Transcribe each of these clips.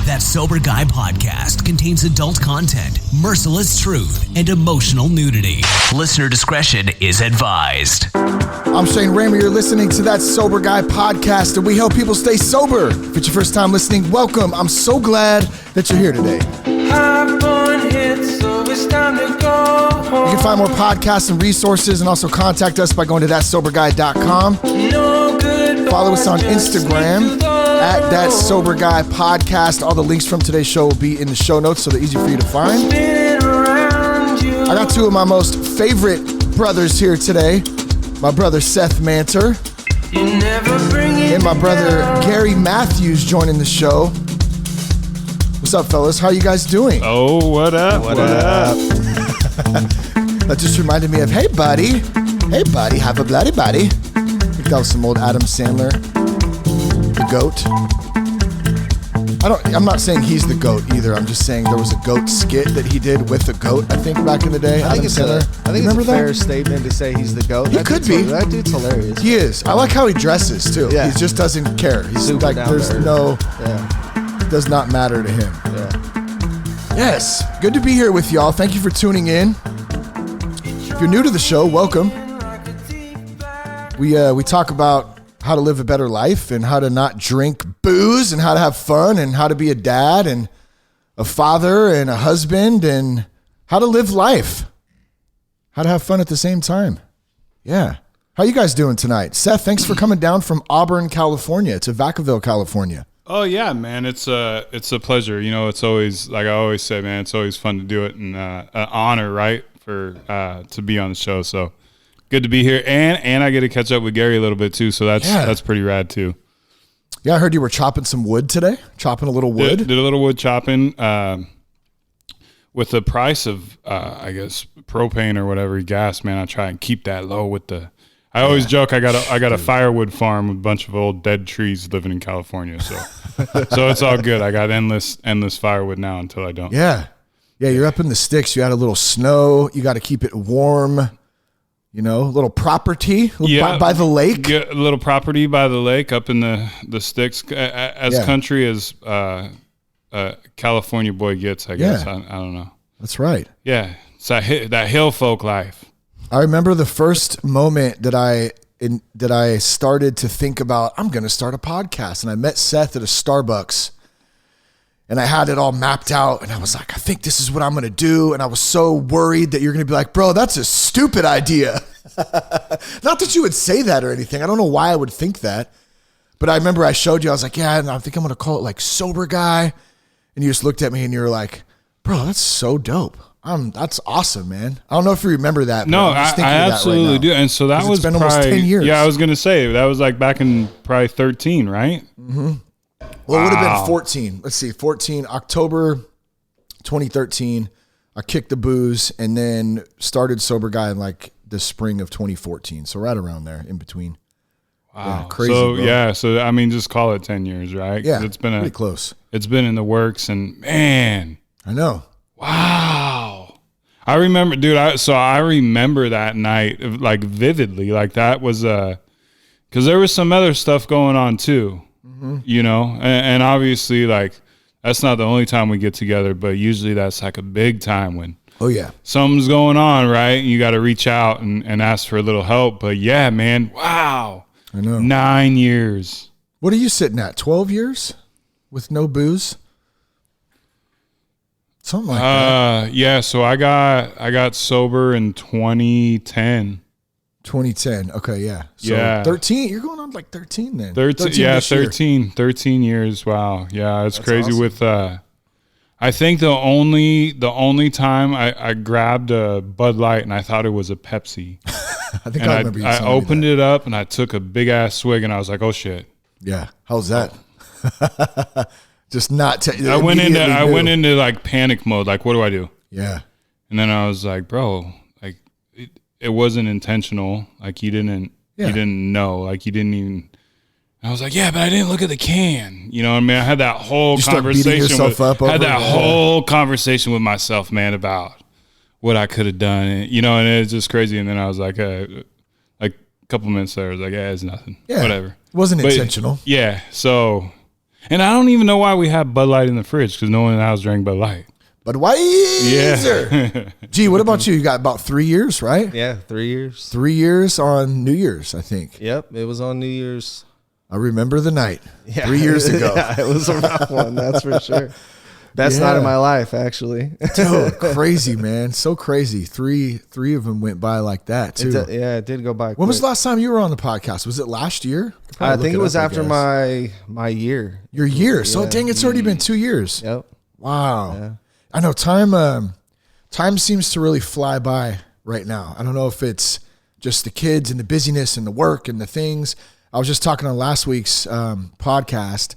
That Sober Guy podcast contains adult content, merciless truth, and emotional nudity. Listener discretion is advised. I'm Shane Ramey. You're listening to That Sober Guy podcast, and we help people stay sober. If it's your first time listening, welcome. I'm so glad that you're here today. You can find more podcasts and resources and also contact us by going to thatsoberguy.com. Follow us on Instagram at That Sober Guy podcast. All the links from today's show will be in the show notes, so they're easy for you to find. I got two of my most favorite brothers here today. My brother Seth Manter and my brother Gary Matthews joining the show. What's up, fellas? How are you guys doing? Oh, what up? What up? That just reminded me of, hey, buddy. Hey, buddy. Have a bloody buddy. I think that was some old Adam Sandler, the GOAT. I'm not saying he's the GOAT either. I'm just saying there was a GOAT skit that he did with the GOAT, I think, back in the day. I think it's a fair statement to say he's the GOAT. He could be. That dude's hilarious. He is. I like how he dresses, too. Yeah. He just doesn't care. He's Super like, there's no... Yeah. Does not matter to him. Yeah. Yes. Good to be here with y'all. Thank you for tuning in. If you're new to the show, welcome. We talk about how to live a better life and how to not drink booze and how to have fun and how to be a dad and a father and a husband and how to live life. How to have fun at the same time. Yeah. How you guys doing tonight? Seth, thanks for coming down from Auburn, California to Vacaville, California. Oh yeah, man. It's a pleasure. You know, it's always, like I always say, man, it's always fun to do it and an honor, right? To be on the show. So good to be here. And I get to catch up with Gary a little bit too. So that's pretty rad too. Yeah, I heard you were chopping some wood today, chopping a little wood. Did a little wood chopping with the price of, I guess, propane or whatever, gas, man. I try and keep that low with the, I always joke I got a firewood farm with a bunch of old dead trees living in California. So so it's all good. I got endless firewood now until I don't. Yeah. Yeah, you're up in the sticks. You had a little snow. You got to keep it warm. You know, a little property by the lake. Yeah, a little property by the lake up in the sticks. As country as California boy gets, I guess. I don't know. That's right. Yeah, it's that hill folk life. I remember the first moment that I started to think about, I'm going to start a podcast. And I met Seth at a Starbucks. And I had it all mapped out, and I was like, I think this is what I'm going to do. And I was so worried that you're going to be like, bro, that's a stupid idea. Not that you would say that or anything. I don't know why I would think that. But I remember I showed you, I was like, yeah, and I think I'm going to call it like Sober Guy. And you just looked at me and you were like, bro, that's so dope. That's awesome, man. I don't know if you remember that. No, I absolutely do. And so that was been almost 10 years. Yeah, I was going to say, that was like back in probably 13, right? Mm-hmm. Well, it would have been 14. Let's see, 14, October 2013. I kicked the booze and then started Sober Guy in like the spring of 2014. So right around there in between. Wow. Yeah, crazy. So I mean, just call it 10 years, right? Yeah, it's been pretty close. It's been in the works and man. I know. Wow. I remember, dude, I remember that night like vividly. Like that was because there was some other stuff going on too. Mm-hmm. You know, and obviously, like, that's not the only time we get together, but usually that's like a big time when something's going on, right? You got to reach out and ask for a little help. But yeah, man, wow. I know. 9 years. What are you sitting at? 12 years with no booze? Something like that. Yeah, so I got sober in 2010. 2010. Okay, yeah. So 13. You're going on like 13 then. 13 years. Wow. Yeah, it's That's crazy. awesome. With I think the only time I grabbed a Bud Light and I thought it was a Pepsi. I think I remember you I opened it up and I took a big ass swig and I was like, "Oh shit." Yeah. How's that? Just not I went into like panic mode, like what do I do? Yeah. And then I was like, "Bro, like it wasn't intentional. Like you didn't know. Like you didn't even." I was like, "Yeah, but I didn't look at the can." You know what I mean? I had that whole conversation with myself, man, about what I could have done. And, you know, and it's just crazy. And then I was like a couple minutes later, I was like, "Yeah, it's nothing. Yeah, whatever." It wasn't intentional. Yeah. So, And I don't even know why we have Bud Light in the fridge, because no one in the house drank Bud Light. Budweiser. Yeah. Gee, what about you? You got about 3 years, right? Yeah, 3 years. 3 years on New Year's, I think. Yep, it was on New Year's. I remember the night. Yeah. 3 years ago. Yeah, it was a rough one, that's for sure. Best night of my life, actually. Dude, crazy, man. So crazy. Three of them went by like that, too. It did go by quick. When was the last time you were on the podcast? Was it last year? I think it was after my year. Your year. So, dang, it's already been 2 years. Yep. Wow. Yeah. I know time seems to really fly by right now. I don't know if it's just the kids and the busyness and the work and the things. I was just talking on last week's podcast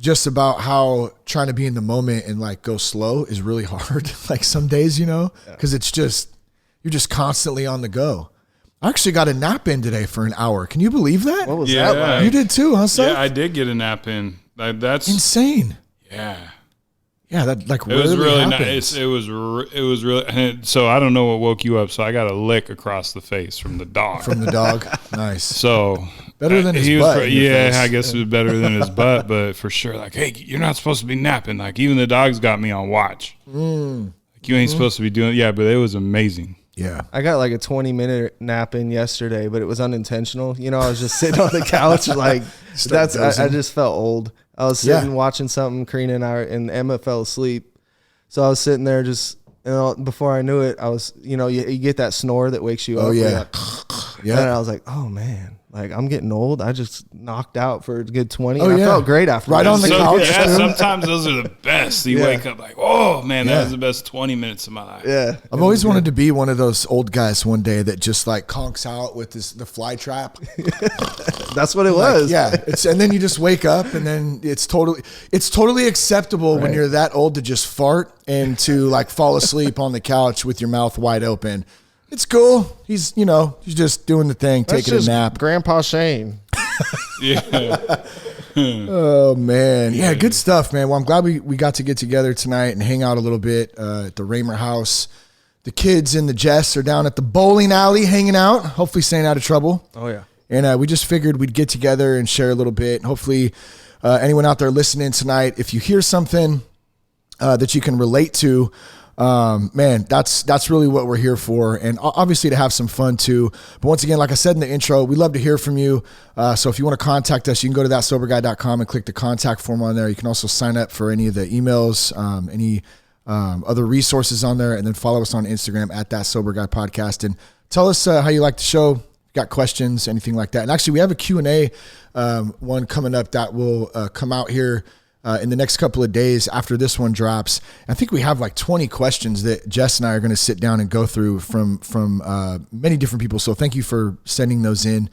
just about how trying to be in the moment and like go slow is really hard. Like some days, because it's just, you're just constantly on the go. I actually got a nap in today for an hour. Can you believe that? What was that like? You did too, huh, Seth? Yeah, I did get a nap in. That's insane. Yeah. Yeah, that like it was really happens. nice. It was really. So I don't know what woke you up. So I got a lick across the face from the dog. Nice. So better than his butt. Yeah, I guess it was better than his butt, but for sure, like, hey, you're not supposed to be napping. Like, even the dogs got me on watch. Like, you ain't supposed to be doing. Yeah, but it was amazing. Yeah. I got like a 20-minute nap in yesterday, but it was unintentional. I was just sitting on the couch, like I just felt old. I was sitting watching something. Karina and Emma fell asleep, so I was sitting there just. Before I knew it, I was. You get that snore that wakes you up. Oh yeah. Yeah. And I was like, oh man. Like, I'm getting old. I just knocked out for a good 20. Oh, and yeah. I felt great after Right that. on the couch. Yeah, sometimes those are the best. You Yeah. wake up like, oh, man, that was the best 20 minutes of my life. Yeah. I've always wanted to be one of those old guys one day that just like conks out with the fly trap. That's what it was. Yeah. And then you just wake up and then it's totally acceptable when you're that old to just fart and to like fall asleep on the couch with your mouth wide open. It's cool. He's just doing the thing, That's taking a just nap. Grandpa Shane. Yeah. Oh, man. Yeah, good stuff, man. Well, I'm glad we got to get together tonight and hang out a little bit at the Raymer house. The kids and the Jess are down at the bowling alley hanging out, hopefully staying out of trouble. Oh, yeah. And we just figured we'd get together and share a little bit. Hopefully anyone out there listening tonight, if you hear something that you can relate to, man, that's really what we're here for. And obviously to have some fun too. But once again, like I said in the intro, we'd love to hear from you. So if you want to contact us, you can go to thatsoberguy.com and click the contact form on there. You can also sign up for any of the emails, any other resources on there, and then follow us on Instagram at That Sober Guy Podcast. And tell us how you like the show. Got questions, anything like that. And actually we have a Q&A one coming up that will come out here in the next couple of days after this one drops. I think we have like 20 questions that Jess and I are going to sit down and go through from many different people. So thank you for sending those in.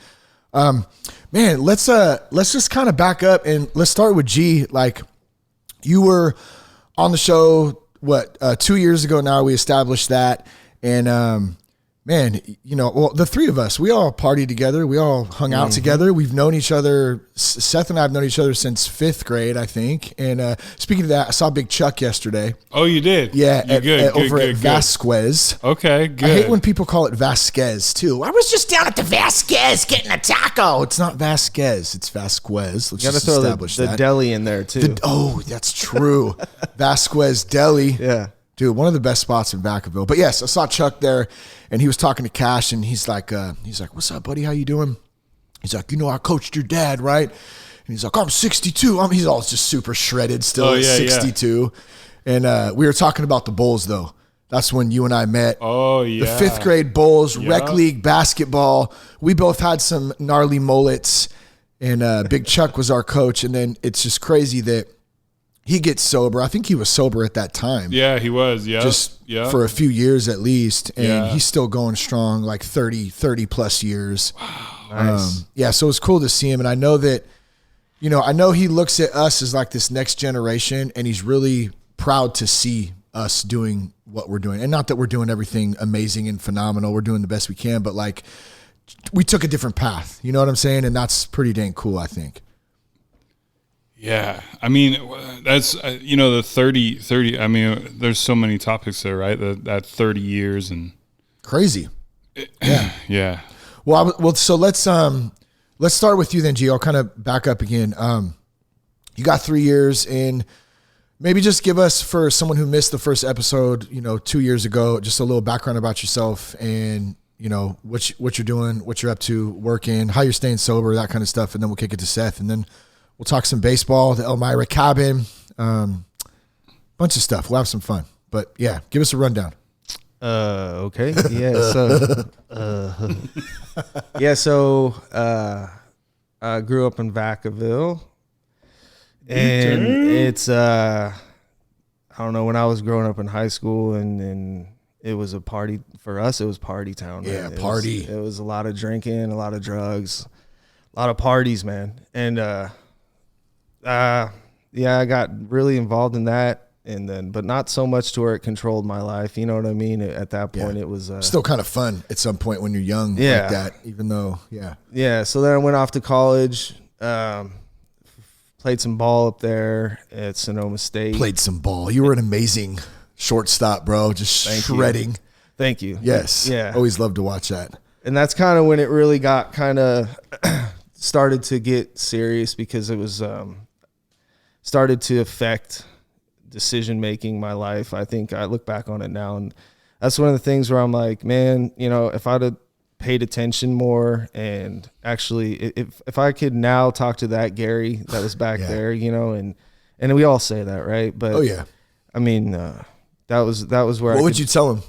Man, let's just kind of back up and let's start with G. Like, you were on the show, 2 years ago now, we established that. And, man, the three of us, we all partied together. We all hung out together. We've known each other. Seth and I have known each other since 5th grade, I think. And speaking of that, I saw Big Chuck yesterday. Oh, you did? Yeah, over good, at Vasquez. Okay, good. I hate when people call it Vasquez, too. I was just down at the Vasquez getting a taco. It's not Vasquez. It's Vasquez. Let's You got to just throw establish the that. deli in there, too. That's true. Vasquez Deli. Yeah. Dude, one of the best spots in Vacaville. But yes, I saw Chuck there, and he was talking to Cash, and he's like, "What's up, buddy? How you doing?" He's like, I coached your dad, right? And he's like, I'm 62. He's all just super shredded still at 62. Yeah. And we were talking about the Bulls, though. That's when you and I met. Oh, yeah. The 5th grade Bulls, rec league basketball. We both had some gnarly mullets, and Big Chuck was our coach. And then it's just crazy that he gets sober. I think he was sober at that time. Yeah, he was. Yeah. Just for a few years at least. And he's still going strong, like 30 plus years. Wow. Nice. So it's cool to see him. And I know that, I know he looks at us as like this next generation, and he's really proud to see us doing what we're doing. And not that we're doing everything amazing and phenomenal. We're doing the best we can, but like we took a different path. You know what I'm saying? And that's pretty dang cool, I think. Yeah. I mean, that's, the 30, I mean, there's so many topics there, right? That 30 years and crazy. Yeah. Yeah. Well, so let's start with you then, G. I'll kind of back up again. you got 3 years, and maybe just give us, for someone who missed the first episode, 2 years ago, just a little background about yourself and, what you're doing, what you're up to, working, how you're staying sober, that kind of stuff. And then we'll kick it to Seth, and then we'll talk some baseball, the Elmira cabin, bunch of stuff. We'll have some fun, but yeah, give us a rundown. Okay. Yeah. So, I grew up in Vacaville, and it's, I don't know, when I was growing up in high school and it was a party for us. It was party town. Man. Yeah. Party. It was a lot of drinking, a lot of drugs, a lot of parties, man. And, I got really involved in that. And then, but not so much to where it controlled my life. You know what I mean? At that point, it was still kind of fun at some point when you're young like that, even though, Yeah. So then I went off to college, played some ball up there at Sonoma State. Played some ball. You were an amazing shortstop, bro. Just shredding. Thank you. Yes. Yeah. Always loved to watch that. And that's kind of when it really got kind of started to get serious, because it was started to affect decision making, my life. I think I look back on it now, and that's one of the things where I'm like, man, if I'd have paid attention more, and actually if I could now talk to that Gary that was back there, and we all say that, right? But I mean, that was where what would you tell him?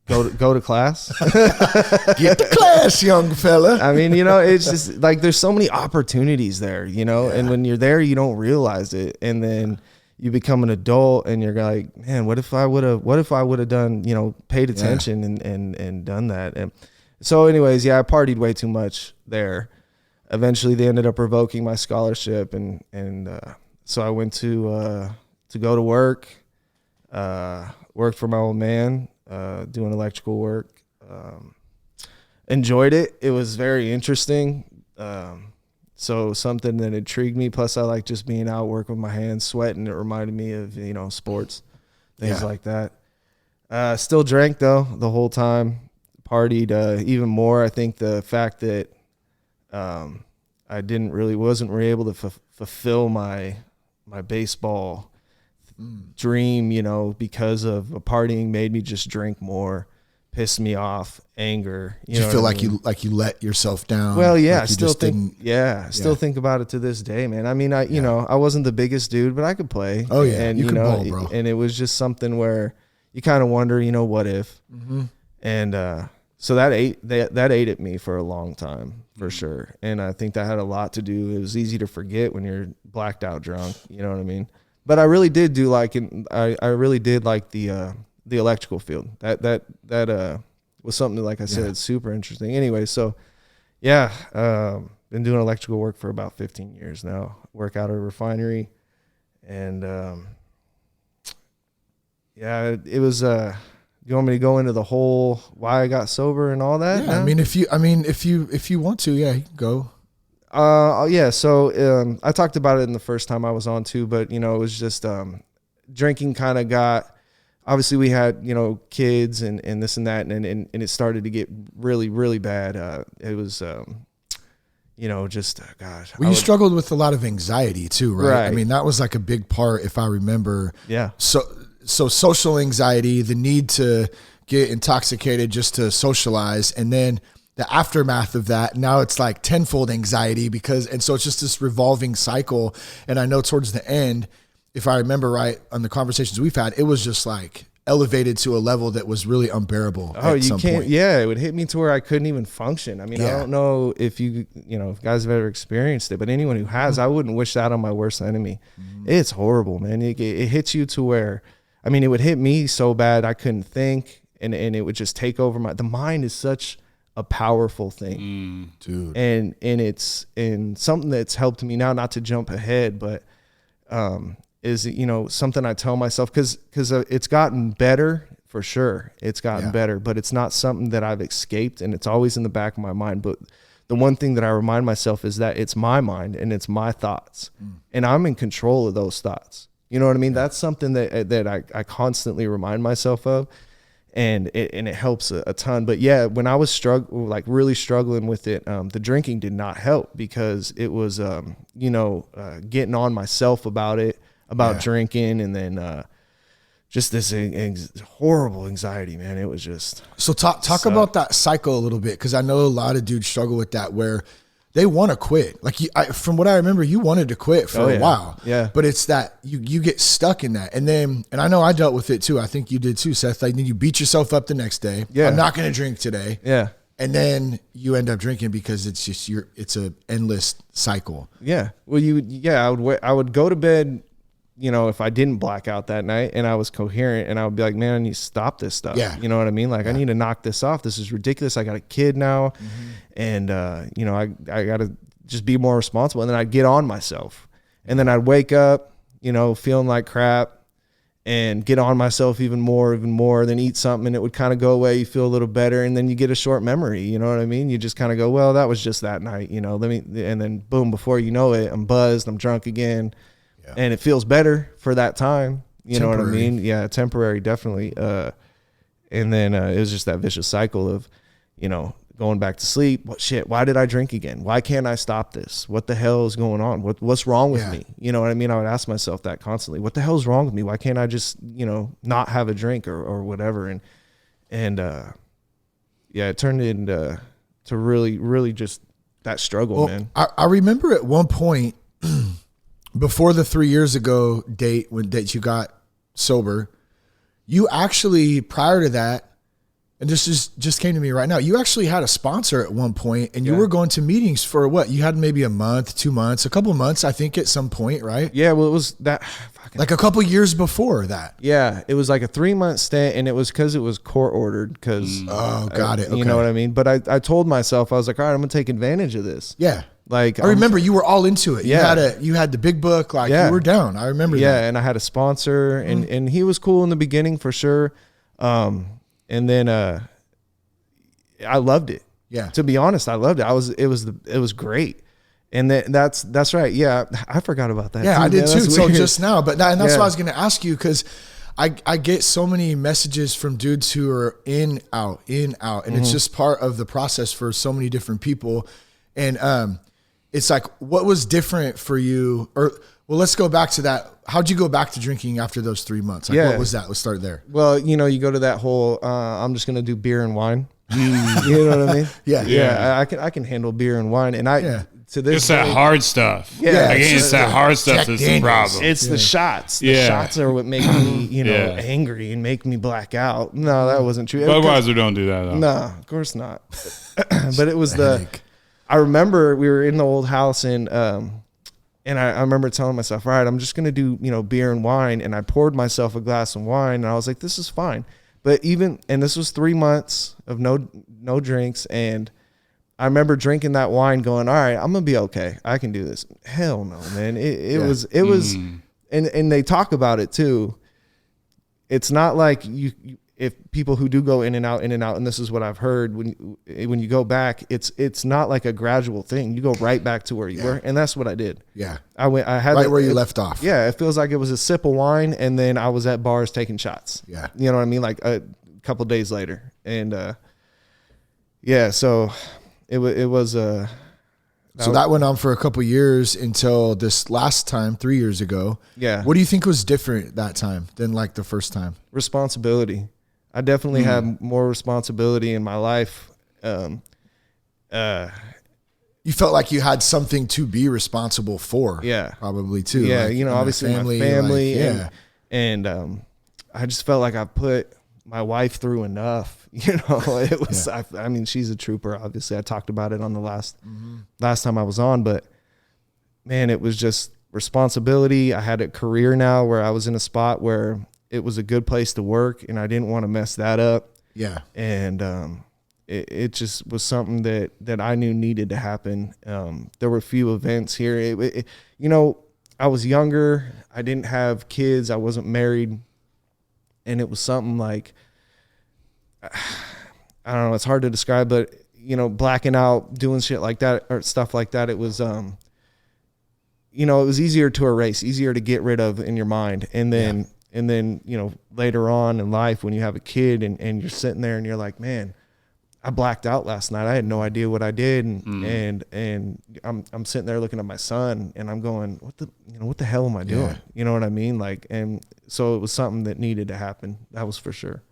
Go to class. Get to class, young fella. I mean, it's just like there's so many opportunities there, and when you're there, you don't realize it, and then you become an adult and you're like, man, what if I would have done, paid attention and done that. And so anyways, I partied way too much there. Eventually they ended up revoking my scholarship. And so I went to go to work, worked for my old man, doing electrical work. Enjoyed it. It was very interesting. So something that intrigued me. Plus I like just being out, working with my hands, sweating. It reminded me of, sports, things like that. Still drank though the whole time, partied even more. I think the fact that I wasn't really able to fulfill my baseball dream, because of partying, made me just drink more. Pissed me off, anger. You feel like you let yourself down? Well, yeah, like still think about it to this day, man. I mean, I wasn't the biggest dude, but I could play. Oh yeah, and you could ball, bro. And it was just something where you kind of wonder, what if? Mm-hmm. And so that ate at me for a long time, for sure. And I think that had a lot to do. It was easy to forget when you're blacked out drunk. You know what I mean? But I really did do I really did like the electrical field. That was something, like I said, super interesting. Anyway, so been doing electrical work for about 15 years now. Work out at a refinery, and it was. You want me to go into the whole why I got sober and all that? Yeah, if you want to, you can go. So I talked about it in the first time I was on too, but it was just drinking kind of got. Obviously we had, kids and this and that, and it started to get really, really bad. It was, gosh. Well, you struggled with a lot of anxiety too, right? I mean, that was like a big part, if I remember. Yeah. So social anxiety, the need to get intoxicated just to socialize, and then the aftermath of that, now it's like tenfold anxiety and so it's just this revolving cycle. And I know towards the end, if I remember right, on the conversations we've had, it was just like elevated to a level that was really unbearable. Oh, you can't. Point. Yeah, it would hit me to where I couldn't even function. I mean, I don't know if if guys have ever experienced it, but anyone who has, I wouldn't wish that on my worst enemy. Mm-hmm. It's horrible, man. It hits you to where, I mean, it would hit me so bad I couldn't think, and it would just take over the mind is such a powerful thing, dude. And it's something that's helped me now, not to jump ahead, but is something I tell myself, because it's gotten better for sure. It's gotten better, but it's not something that I've escaped, and it's always in the back of my mind. But the one thing that I remind myself is that it's my mind and it's my thoughts, and I'm in control of those thoughts. You know what I mean? That's something that I constantly remind myself of. and it helps a ton. But yeah, when I was really struggling with it, the drinking did not help, because it was, getting on myself about drinking, and then, just this horrible anxiety, man. It was just. So talk about that cycle a little bit, because I know a lot of dudes struggle with that, where they want to quit. Like from what I remember, you wanted to quit for a while. Yeah. But it's that you get stuck in that, and I know I dealt with it too. I think you did too, Seth. Like, then you beat yourself up the next day. Yeah. I'm not going to drink today. Yeah. And then you end up drinking, because it's just it's a endless cycle. Yeah. Well, I would go to bed, if I didn't black out that night and I was coherent, and I would be like, man, I need to stop this stuff. Yeah. You know what I mean? Like, I need to knock this off. This is ridiculous. I got a kid now. And, I got to just be more responsible. And then I'd get on myself, and then I'd wake up, feeling like crap, and get on myself even more, then eat something, and it would kind of go away. You feel a little better. And then you get a short memory. You know what I mean? You just kind of go, well, that was just that night, and then boom, before you know it, I'm buzzed, I'm drunk again. Yeah. And it feels better for that time. You know what I mean? Yeah. Temporary, definitely. And then it was just that vicious cycle of, going back to sleep. Why did I drink again? Why can't I stop this? What the hell is going on? What's wrong with me? You know what I mean? I would ask myself that constantly. What the hell is wrong with me? Why can't I just, not have a drink or whatever? And it turned into really, really just that struggle, man. I remember at one point, before the 3 years ago date that you got sober, you actually, prior to that, and this just came to me right now, you actually had a sponsor at one point, and you were going to meetings for what? You had maybe a month, 2 months, a couple of months, I think, at some point, right? Yeah, well, it was that. Like a couple years before that. Yeah, it was like a 3-month stint, and it was because it was court ordered. Because got it. Okay. You know what I mean? But I told myself, I was like, all right, I'm gonna take advantage of this. Yeah. Like, I remember you were all into it. Yeah. You had the big book, like you were down. I remember that. Yeah, and I had a sponsor, and he was cool in the beginning for sure. And then I loved it. Yeah. To be honest, I loved it. It was great. And that's right. Yeah, I forgot about that. Yeah, too, I did too. So weird. just now, but that's what I was going to ask you, because I get so many messages from dudes who are in, out, and it's just part of the process for so many different people. And it's like, what was different for you? Or, well, let's go back to that. How'd you go back to drinking after those 3 months? Like, what was that? Let's start there. Well, you go to that whole, I'm just going to do beer and wine. You know what I mean? Yeah. I can handle beer and wine. And to this it's that hard stuff. Yeah. It's that hard stuff that's the problem. It's the shots. The shots are what make me, angry and make me black out. No, that wasn't true. Budweiser don't do that, though. No, of course not. But it was I remember we were in the old house, and I remember telling myself, all right, I'm just going to do, beer and wine. And I poured myself a glass of wine, and I was like, this is fine. But and this was 3 months of no drinks. And I remember drinking that wine going, all right, I'm going to be okay. I can do this. Hell no, man. It was, and they talk about it too. It's not like if people who do go in and out, and this is what I've heard, when you go back, it's not like a gradual thing. You go right back to where you were, and that's what I did. Yeah, I had right where you left off. Yeah, it feels like it was a sip of wine, and then I was at bars taking shots. Yeah, you know what I mean, like a couple of days later, and so it was. So that went on for a couple of years until this last time, 3 years ago. Yeah. What do you think was different that time than like the first time? Responsibility. I definitely had more responsibility in my life. You felt like you had something to be responsible for. Yeah. Probably too. Yeah. Like, obviously my family. And I just felt like I put my wife through enough. It was, I mean, she's a trooper. Obviously I talked about it on the last time I was on, but man, it was just responsibility. I had a career now where I was in a spot where it was a good place to work, and I didn't want to mess that up. Yeah. And it just was something that I knew needed to happen. There were a few events here. I was younger. I didn't have kids. I wasn't married. And it was something like, I don't know, it's hard to describe, but, blacking out, doing shit like that or stuff like that. It was, it was easier to erase, easier to get rid of in your mind. And then, And then, you know, later on in life when you have a kid and you're sitting there and you're like, man, I blacked out last night. I had no idea what I did. And I'm sitting there looking at my son and I'm going, what the hell am I doing? Yeah. You know what I mean? Like, and so it was something that needed to happen. That was for sure.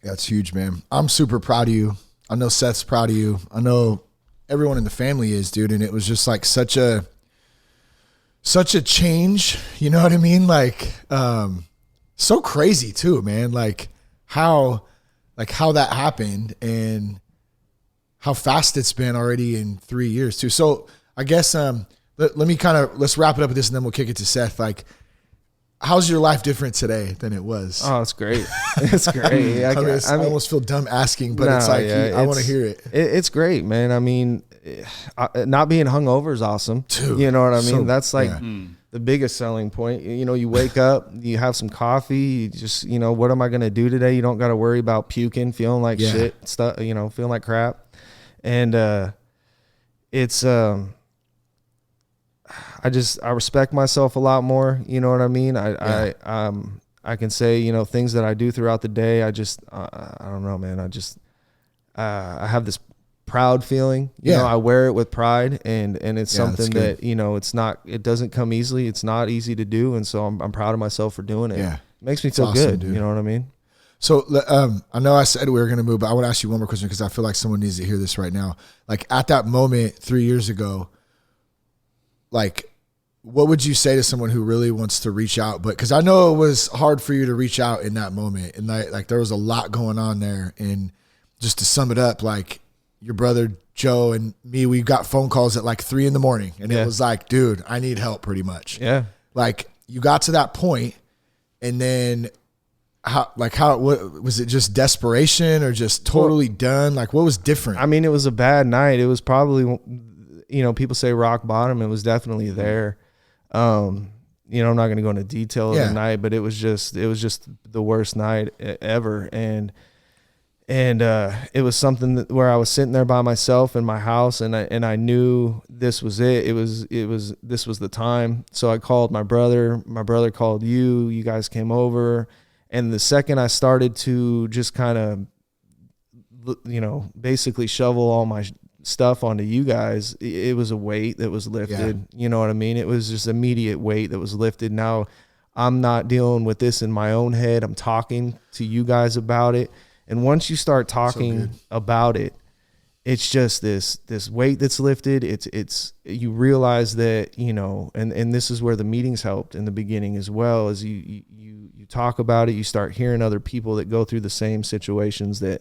That's huge, man. I'm super proud of you. I know Seth's proud of you. I know everyone in the family is, dude. And it was just like such a change. You know what I mean? Like, so crazy too, man. Like how that happened and how fast it's been already in 3 years too. So I guess, let's wrap it up with this and then we'll kick it to Seth. Like, how's your life different today than it was? Oh, it's great. It's great. I mean, I almost feel dumb asking, but it's like, I want to hear it. It's great, man. I mean, not being hungover is awesome. Dude, you know what I mean? That's like the biggest selling point. You know, you wake up, you have some coffee, you just, you know, what am I going to do today? You don't got to worry about puking, feeling like shit, stuff, you know, feeling like crap. And it's, I respect myself a lot more. You know what I mean? I can say, you know, things that I do throughout the day. I don't know, man. I have this proud feeling, you know, I wear it with pride and it's something that, you know, it doesn't come easily. It's not easy to do. And so I'm proud of myself for doing it. Yeah. It makes me feel awesome, good. Dude. You know what I mean? So, I know I said we were going to move, but I want to ask you one more question because I feel like someone needs to hear this right now. Like at that moment 3 years ago, like, what would you say to someone who really wants to reach out? But because I know it was hard for you to reach out in that moment, and like there was a lot going on there. And just to sum it up, like your brother Joe and me, we got phone calls at like 3 a.m, and it was like, dude, I need help, pretty much. Yeah. Like you got to that point, and then what was it? Just desperation or just totally done? Like what was different? I mean, it was a bad night. It was probably, you know, people say rock bottom. It was definitely there. You know, I'm not going to go into detail of the night, but it was just the worst night ever. And it was something where I was sitting there by myself in my house and I knew this was it. This was the time. So I called my brother called you guys came over. And the second I started to just kind of, you know, basically shovel all my stuff onto you guys, it was a weight that was lifted. You know what I mean? It was just immediate weight that was lifted. Now I'm not dealing with this in my own head. I'm talking to you guys about it. And once you start talking about it, it's just this weight that's lifted. It's you realize that, you know, and this is where the meetings helped in the beginning as well, as you talk about it, you start hearing other people that go through the same situations that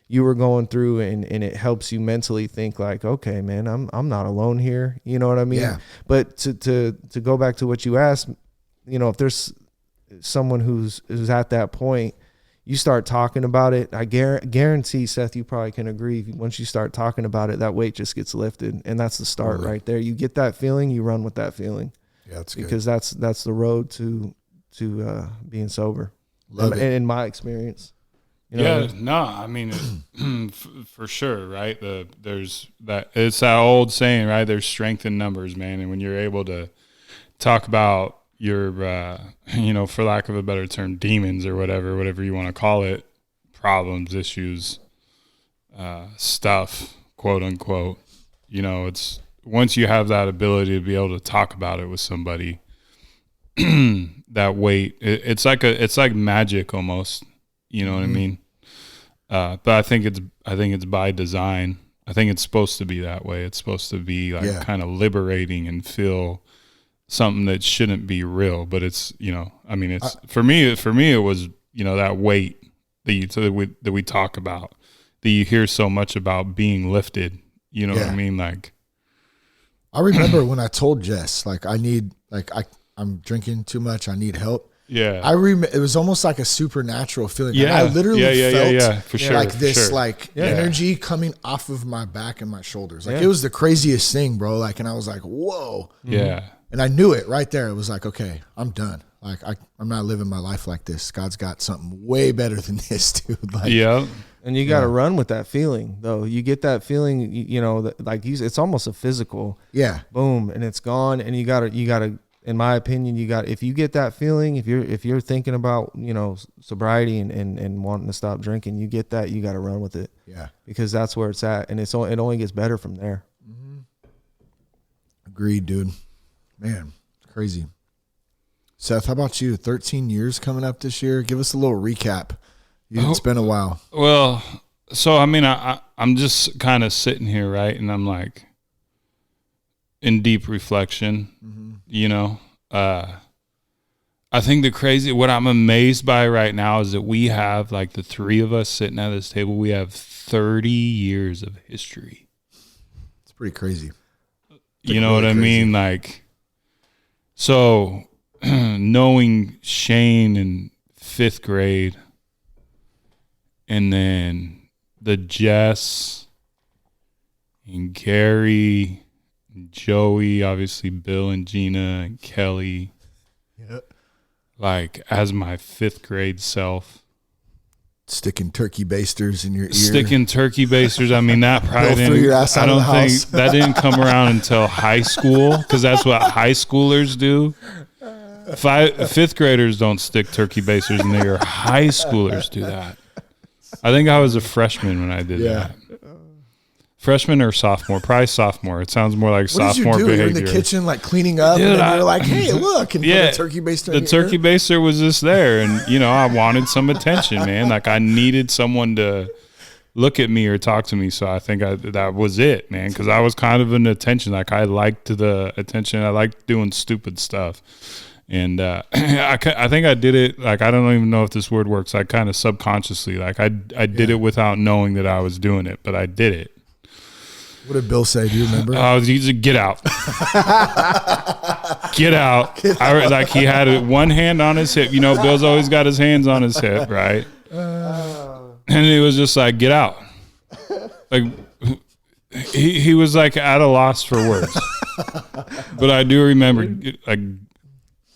you were going through, and it helps you mentally think like, okay, man, I'm not alone here. You know what I mean? Yeah. But to go back to what you asked, you know, if there's someone who's at that point, you start talking about it. I guarantee, Seth, you probably can agree. Once you start talking about it, that weight just gets lifted, and that's the start right there. You get that feeling, you run with that feeling. Yeah, that's good. Because that's the road to being sober. Love it. In my experience. You know what I mean? No, I mean, for sure, right? There's that. It's that old saying, right? There's strength in numbers, man. And when you're able to talk about your, you know, for lack of a better term, demons or whatever you want to call it, problems, issues, stuff, quote unquote, you know, it's once you have that ability to be able to talk about it with somebody, that weight, it's like magic almost, you know what I mean? But I think it's by design. I think it's supposed to be that way. It's supposed to be like kind of liberating and feel something that shouldn't be real, but it's, you know, I mean, it's for me it was, you know, that weight that we talk about, that you hear so much about being lifted, you know what I mean? Like, I remember when I told Jess, like, I'm drinking too much, I need help. Yeah. It was almost like a supernatural feeling. Yeah. Like I literally felt for sure, like this energy coming off of my back and my shoulders. Like it was the craziest thing, bro. Like, and I was like, whoa. Yeah. And I knew it right there. It was like, okay, I'm done. Like I'm not living my life like this. God's got something way better than this, dude. Like, and you got to run with that feeling, though. You get that feeling, you know, that, like it's almost a physical. Yeah. Boom, and it's gone. And you gotta, in my opinion, if you get that feeling, if you're thinking about, sobriety and wanting to stop drinking, you get that, you got to run with it. Yeah. Because that's where it's at. And it only gets better from there. Mm-hmm. Agreed, dude. Man, crazy. Seth, how about you? 13 years coming up this year. Give us a little recap. It's been a while. Well, so, I mean, I'm just kind of sitting here, right? And I'm like in deep reflection, I think what I'm amazed by right now is that we have, like, the three of us sitting at this table, we have 30 years of history. It's pretty crazy. You know what I mean? Like, so knowing Shane in 5th grade, and then the Jess and Gary and Joey, obviously Bill and Gina and Kelly. Yep. Like, as my 5th grade self. Sticking turkey basters in your ear. Sticking turkey basters. I mean, that probably didn't. Your ass out I don't of the think house. that didn't come around until high school, because that's what high schoolers do. 5th graders don't stick turkey basters in their ear. High schoolers do that. I think I was a freshman when I did that. Freshman or sophomore? Probably sophomore. It sounds more like what sophomore did you do? behavior. You're in the kitchen, like, cleaning up, Dude, and then you're like, hey, look, and put a turkey baster in the your turkey ear? baster was just there, and, I wanted some attention, man. Like, I needed someone to look at me or talk to me, so I think that was it, man, because I was kind of an attention. Like, I liked the attention. I liked doing stupid stuff. And I think I did it, like, I don't even know if this word works, like, kind of subconsciously. Like, I did it without knowing that I was doing it, but I did it. What did Bill say? Do you remember? He said, get out. Get out. Like, he had one hand on his hip. Bill's always got his hands on his hip, right? And he was just like, get out. Like, he was, like, at a loss for words. But I do remember, like,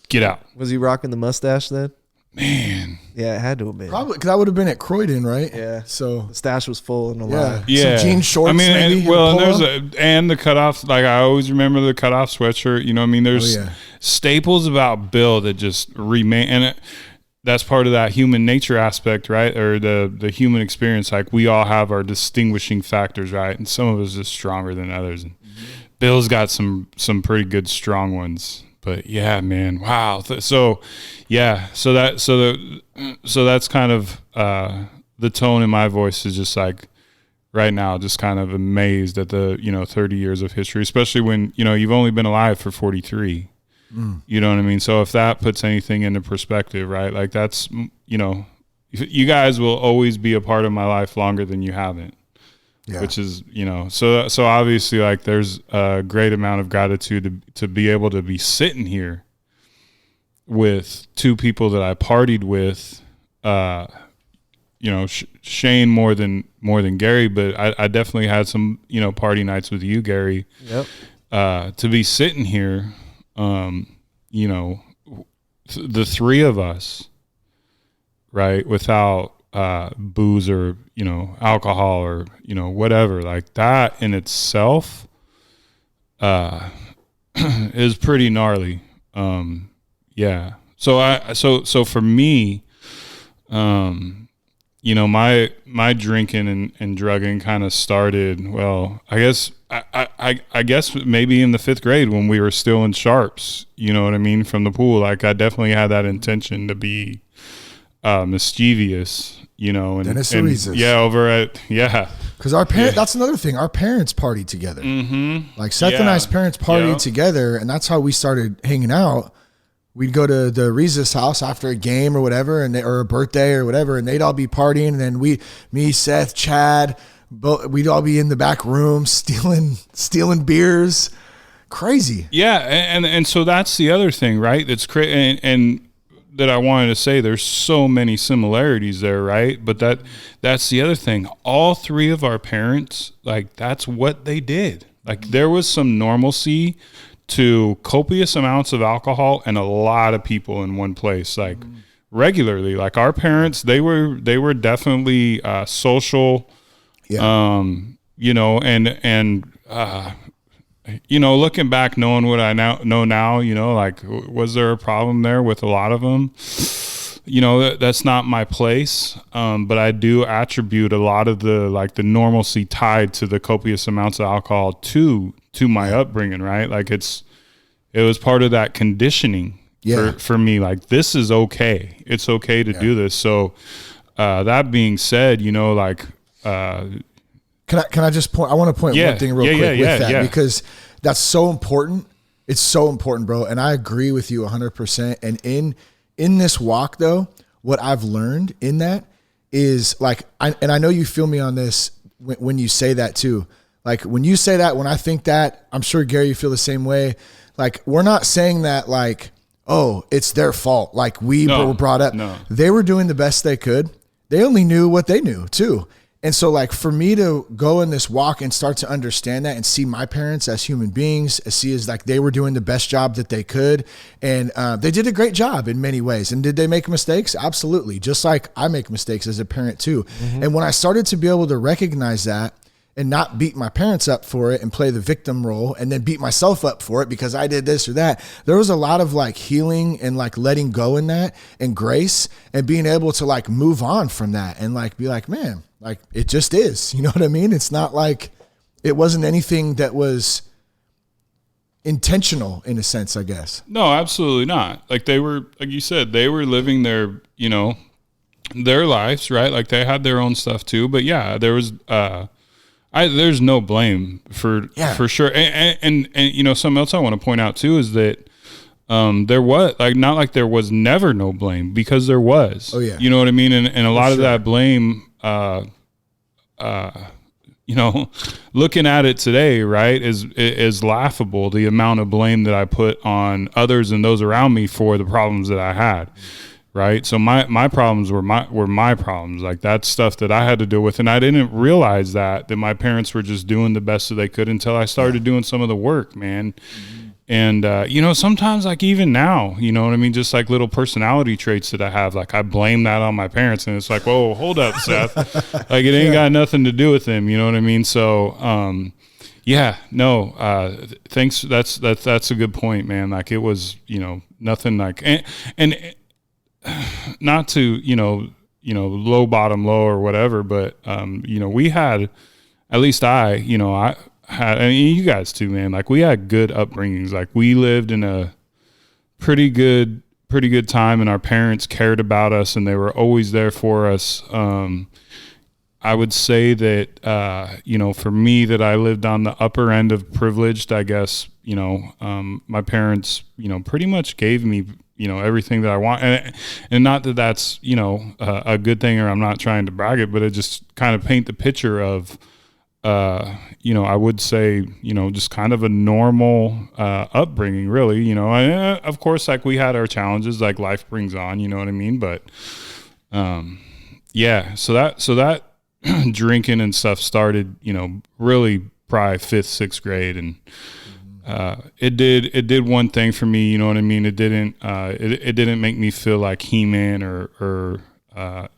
get out. Was he rocking the mustache then? Man. Yeah, it had to have been. Probably, because I would have been at Croydon, right? Yeah. So the stash was full and yeah, yeah. Some jean shorts. I mean, maybe, and the cutoff. Like, I always remember the cutoff sweatshirt. I mean, there's staples about Bill that just remain, and that's part of that human nature aspect, right? Or the human experience. Like, we all have our distinguishing factors, right? And some of us are stronger than others. And Bill's got some pretty good strong ones. But yeah, man, wow. So that's kind of the tone in my voice is just like right now, just kind of amazed at the 30 years of history, especially when you've only been alive for 43. You know what I mean? So if that puts anything into perspective, right? Like, that's you guys will always be a part of my life longer than you haven't. Yeah. Which is, so obviously, like, there's a great amount of gratitude to be able to be sitting here with two people that I partied with, Shane more than Gary, but I definitely had some, party nights with you, Gary. Yep. To be sitting here, the three of us, right, without booze or alcohol or whatever, like, that in itself is pretty gnarly. So for me, my drinking and drugging kind of started, well, I guess maybe in the 5th grade when we were still in sharps, you know what I mean, from the pool. Like, I definitely had that intention to be mischievous, and Dennis because our parents, that's another thing, our parents partied together. Like, Seth and I's parents partied together, and that's how we started hanging out. We'd go to the Reza's house after a game or whatever, or a birthday or whatever, and they'd all be partying, and then me, Seth, Chad, we'd all be in the back room stealing beers. Crazy. Yeah, and so that's the other thing, right? That's crazy, and that I wanted to say, there's so many similarities there, right? But that's the other thing. All three of our parents, like, that's what they did. Like, there was some normalcy to copious amounts of alcohol and a lot of people in one place, like regularly. Like, our parents, they were definitely social, looking back, knowing what I now know now, like, was there a problem there with a lot of them? That's not my place. But I do attribute a lot of the normalcy tied to the copious amounts of alcohol to my upbringing, right? Like it was part of that conditioning for me. Like, this is okay. It's okay to do this. So, that being said, Can I just point? I want to point one thing real quick with that because that's so important. It's so important, bro. And I agree with you 100%. And in this walk, though, what I've learned in that is like, and I know you feel me on this when you say that too. Like when you say that, when I think that, I'm sure Gary, you feel the same way. Like we're not saying that like, oh, it's their fault. Like we were brought up. No. They were doing the best they could. They only knew what they knew too. And so like for me to go in this walk and start to understand that and see my parents as human beings, see as like they were doing the best job that they could. And they did a great job in many ways. And did they make mistakes? Absolutely. Just like I make mistakes as a parent too. Mm-hmm. And when I started to be able to recognize that and not beat my parents up for it and play the victim role and then beat myself up for it because I did this or that, there was a lot of like healing and like letting go in that and grace and being able to like move on from that and like be like, man, like it just is, you know what I mean? It's not like it wasn't anything that was intentional in a sense, I guess. No, absolutely not. Like they were, like you said, they were living their, their lives, right? Like they had their own stuff too, but yeah, there was, there's no blame for sure. And something else I want to point out too is that there was like not like there was never no blame because there was. Oh yeah. You know what I mean? And a lot of that blame, looking at it today, right, is laughable. The amount of blame that I put on others and those around me for the problems that I had. Right. So my problems were my problems. Like that's stuff that I had to deal with. And I didn't realize that my parents were just doing the best that they could until I started doing some of the work, man. Mm-hmm. And, sometimes like even now, you know what I mean? Just like little personality traits that I have, like I blame that on my parents and it's like, whoa, hold up, Seth. Like it ain't got nothing to do with them. You know what I mean? So, thanks. That's a good point, man. Like it was, nothing like, and not to, low bottom low or whatever, but, we had, at least I had, and you guys too, man, like we had good upbringings. Like we lived in a pretty good time and our parents cared about us and they were always there for us. I would say that, for me that I lived on the upper end of privileged, I guess, my parents, pretty much gave me, everything that I want. And not that that's, a good thing or I'm not trying to brag it, but it just kind of paint the picture of, I would say, just kind of a normal upbringing, really, of course, like we had our challenges, like life brings on, you know what I mean? But so that drinking and stuff started, really probably 5th, 6th grade. And it did one thing for me, you know what I mean? It didn't make me feel like He-Man or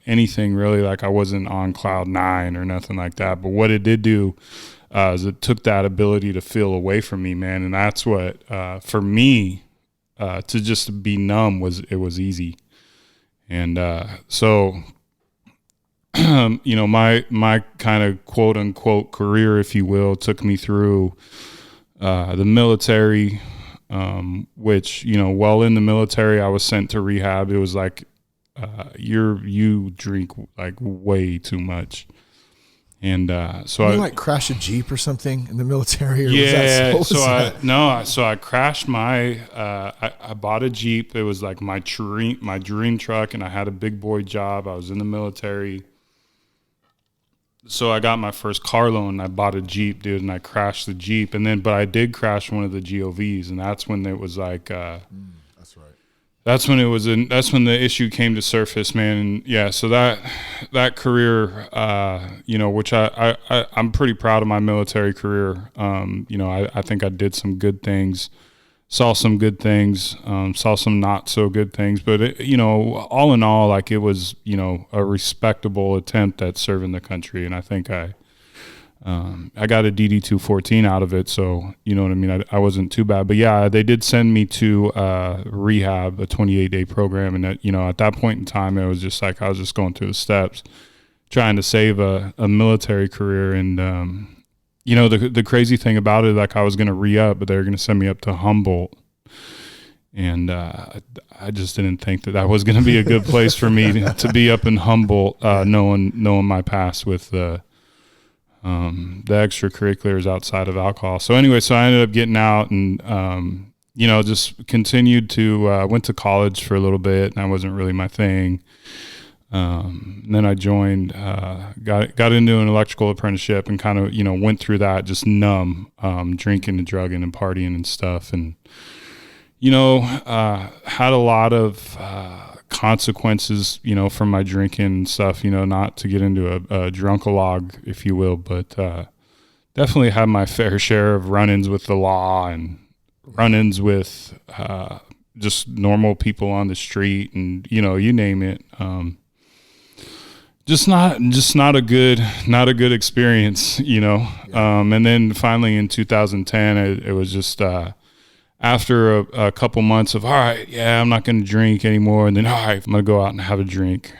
anything really, like I wasn't on cloud 9 or nothing like that. But what it did do is it took that ability to feel away from me, man. And that's what, for me, to just be numb it was easy. And so, my kind of quote unquote career, if you will, took me through the military, which, while in the military, I was sent to rehab. It was like, you drink like way too much. And, so you like crash a Jeep or something in the military? Or so I crashed I bought a Jeep. It was like my dream truck and I had a big boy job. I was in the military. So I got my first car loan and I bought a Jeep, dude, and I crashed the Jeep. But I did crash one of the GOVs, and that's when it was like, that's right. That's when that's when the issue came to surface, man. And yeah, so that career, which I'm pretty proud of my military career. I think I did some good things, saw some good things, saw some not so good things, but all in all, like it was, a respectable attempt at serving the country. And I think I I got a DD-214 out of it, so you know what I mean. I wasn't too bad, but yeah, they did send me to rehab, a 28-day program, and that, you know, at that point in time, it was just like I was just going through the steps, trying to save a military career, and you know, the crazy thing about it, like I was going to re-up, but they were going to send me up to Humboldt, and I just didn't think that was going to be a good place for me to be up in Humboldt, knowing my past with the extracurriculars outside of alcohol. So anyway, so I ended up getting out and, you know, just continued to, went to college for a little bit, and that wasn't really my thing. And then I joined, got into an electrical apprenticeship and kind of, you know, went through that just numb, drinking and drugging and partying and stuff. And, you know, had a lot of, consequences, you know, from my drinking and stuff, you know, not to get into a drunkalog, if you will, but definitely had my fair share of run-ins with the law and run-ins with just normal people on the street, and, you know, you name it. Just not a good experience, you know. And then finally in 2010, it was just after a couple months of, all right, yeah, I'm not going to drink anymore. And then, all right, I'm going to go out and have a drink.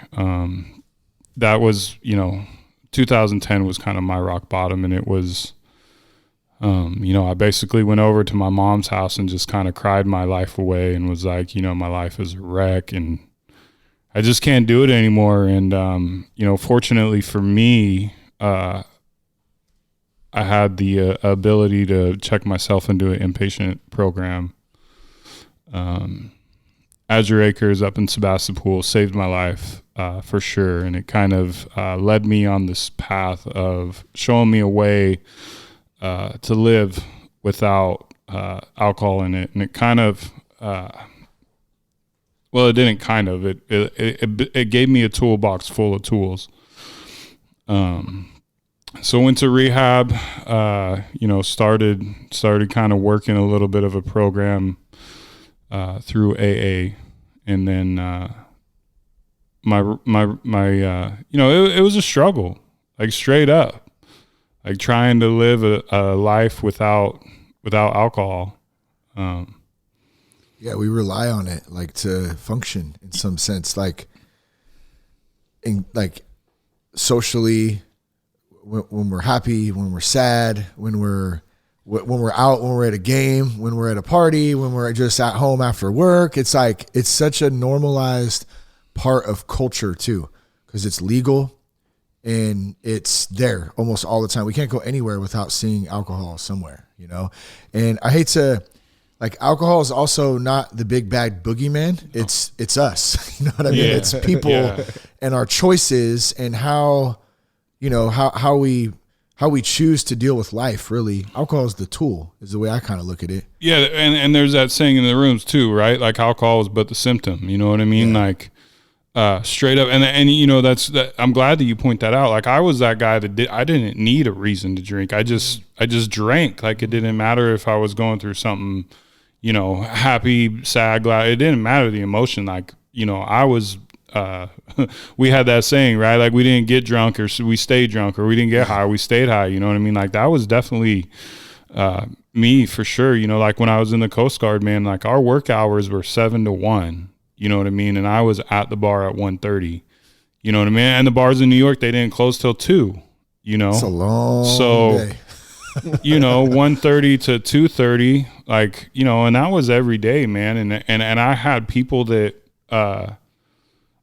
That was, you know, 2010 was kind of my rock bottom. And it was, you know, I basically went over to my mom's house and just kind of cried my life away and was like, you know, my life is a wreck and I just can't do it anymore. And, you know, fortunately for me, I had the ability to check myself into an inpatient program. Azure Acres up in Sebastopol saved my life for sure. And it kind of led me on this path of showing me a way to live without alcohol in it. And it kind of, well, it didn't kind of, it gave me a toolbox full of tools. So went to rehab, you know, started kind of working a little bit of a program through AA, and then my you know, it was a struggle, like straight up, like trying to live a life without alcohol. Yeah, we rely on it like to function in some sense, like socially. When we're happy, when we're sad, when we're out, when we're at a game, when we're at a party, when we're just at home after work, it's like, it's such a normalized part of culture too, because it's legal and it's there almost all the time. We can't go anywhere without seeing alcohol somewhere, you know? And I hate to, like, alcohol is also not the big bad boogeyman. It's us, you know what I mean? Yeah. It's people and our choices and how, you know, how we choose to deal with life, really. Alcohol is the tool, is the way I kind of look at it. Yeah, and there's that saying in the rooms too, right? Like alcohol is but the symptom, you know what I mean? Yeah. Like straight up, and you know, that I'm glad that you point that out. Like I was that guy that I didn't need a reason to drink. I just drank. Like it didn't matter if I was going through something, you know, happy, sad, glad. It didn't matter the emotion. Like, you know, I was we had that saying, right? Like we didn't get drunk or we stayed drunk, or we didn't get high, we stayed high. You know what I mean? Like that was definitely me for sure. You know, like when I was in the Coast Guard, man, like our work hours were 7 to 1, you know what I mean? And I was at the bar at 1:30, you know what I mean? And the bars in New York, they didn't close till 2, you know? It's a long day. You know, 1:30 to 2:30, like, you know, and that was every day, man. And I had people that,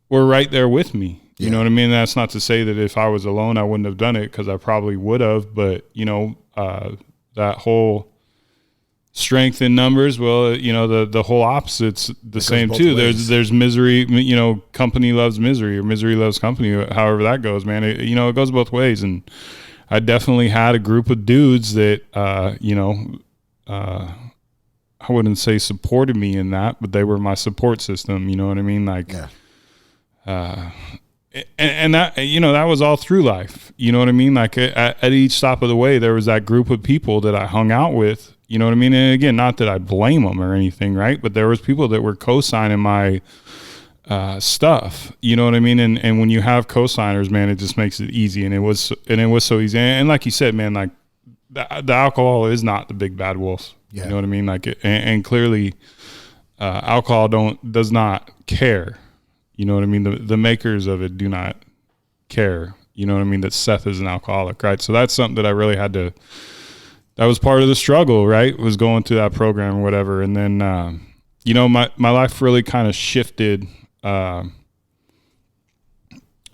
were right there with me. You know what I mean? That's not to say that if I was alone, I wouldn't have done it, because I probably would have. But, you know, that whole strength in numbers, well, you know, the whole opposite's the same too. Ways. There's misery, you know, company loves misery, or misery loves company, however that goes, man. You know, it goes both ways. And I definitely had a group of dudes that, you know, I wouldn't say supported me in that, but they were my support system. You know what I mean? Like, and that, you know, that was all through life. You know what I mean? Like at each stop of the way, there was that group of people that I hung out with. You know what I mean? And again, not that I blame them or anything, right? But there was people that were co-signing my stuff, you know what I mean? And when you have cosigners, man, it just makes it easy. And it was so easy. And like you said, man, like the alcohol is not the big bad wolf. Yeah. You know what I mean? Like, and clearly, alcohol does not care. You know what I mean? The makers of it do not care. You know what I mean? That Seth is an alcoholic, right? So that's something that I really had to, that was part of the struggle, right? Was going through that program or whatever. And then, you know, my life really kind of shifted,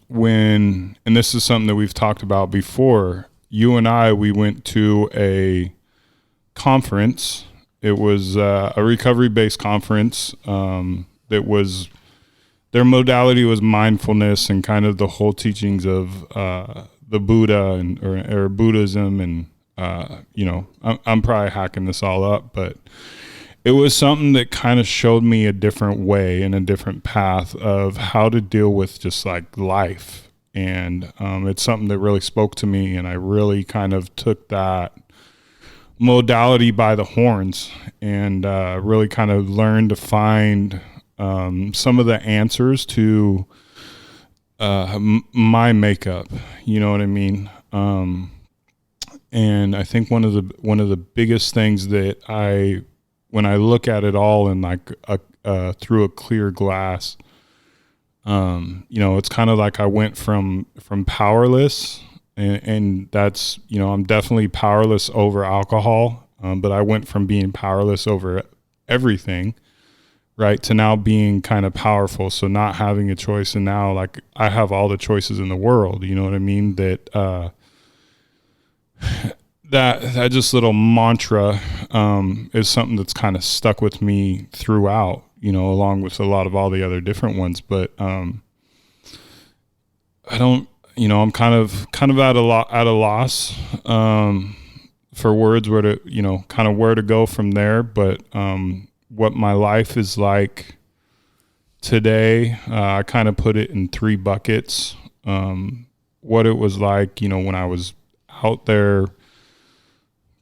when, and this is something that we've talked about before, you and I, we went to a conference. It was a recovery-based conference that was, their modality was mindfulness and kind of the whole teachings of the Buddha and or Buddhism. And, you know, I'm probably hacking this all up, but it was something that kind of showed me a different way and a different path of how to deal with just like life. And it's something that really spoke to me. And I really kind of took that modality by the horns and really kind of learned to find some of the answers to my makeup. You know what I mean? And I think one of the biggest things that when I look at it all in like through a clear glass, you know, it's kind of like I went from powerless, and that's, you know, I'm definitely powerless over alcohol, but I went from being powerless over everything, right, to now being kind of powerful. So not having a choice, and now like I have all the choices in the world. You know what I mean? That that just little mantra is something that's kind of stuck with me throughout, you know, along with a lot of all the other different ones. But I don't, you know, I'm kind of at a loss for words where to, you know, kind of where to go from there. But what my life is like today, I kind of put it in 3 buckets. What it was like, you know, when I was out there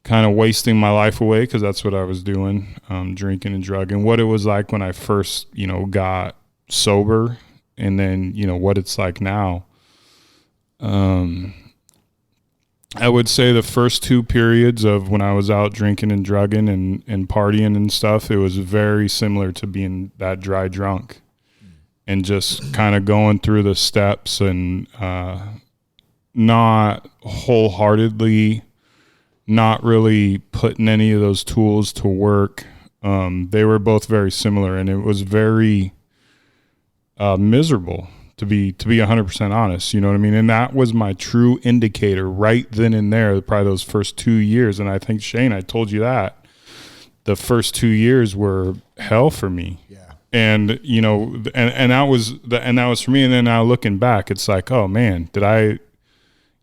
kind of wasting my life away, because that's what I was doing, drinking and drugging. What it was like when I first, you know, got sober, and then, you know, what it's like now. I would say the first 2 periods of when I was out drinking and drugging and partying and stuff, it was very similar to being that dry drunk and just kind of going through the steps and not wholeheartedly, not really putting any of those tools to work. They were both very similar, and it was very miserable, to be 100% honest. You know what I mean? And that was my true indicator right then and there, probably those first 2 years. And I think, Shane, I told you that the first 2 years were hell for me. Yeah. And, you know, and that was for me. And then now looking back, it's like, oh man, did I,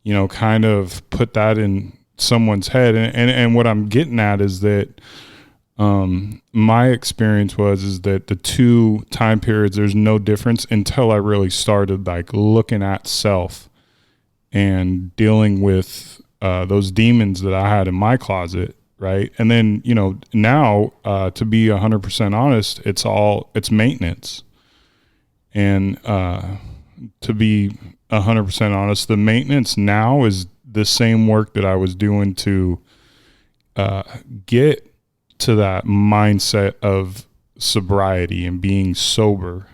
you know, kind of put that in someone's head? And what I'm getting at is that my experience is that the 2 time periods, there's no difference until I really started like looking at self and dealing with those demons that I had in my closet, right? And then, you know, now to be 100% honest, it's maintenance. And to be 100% honest, the maintenance now is the same work that I was doing to get to that mindset of sobriety and being sober.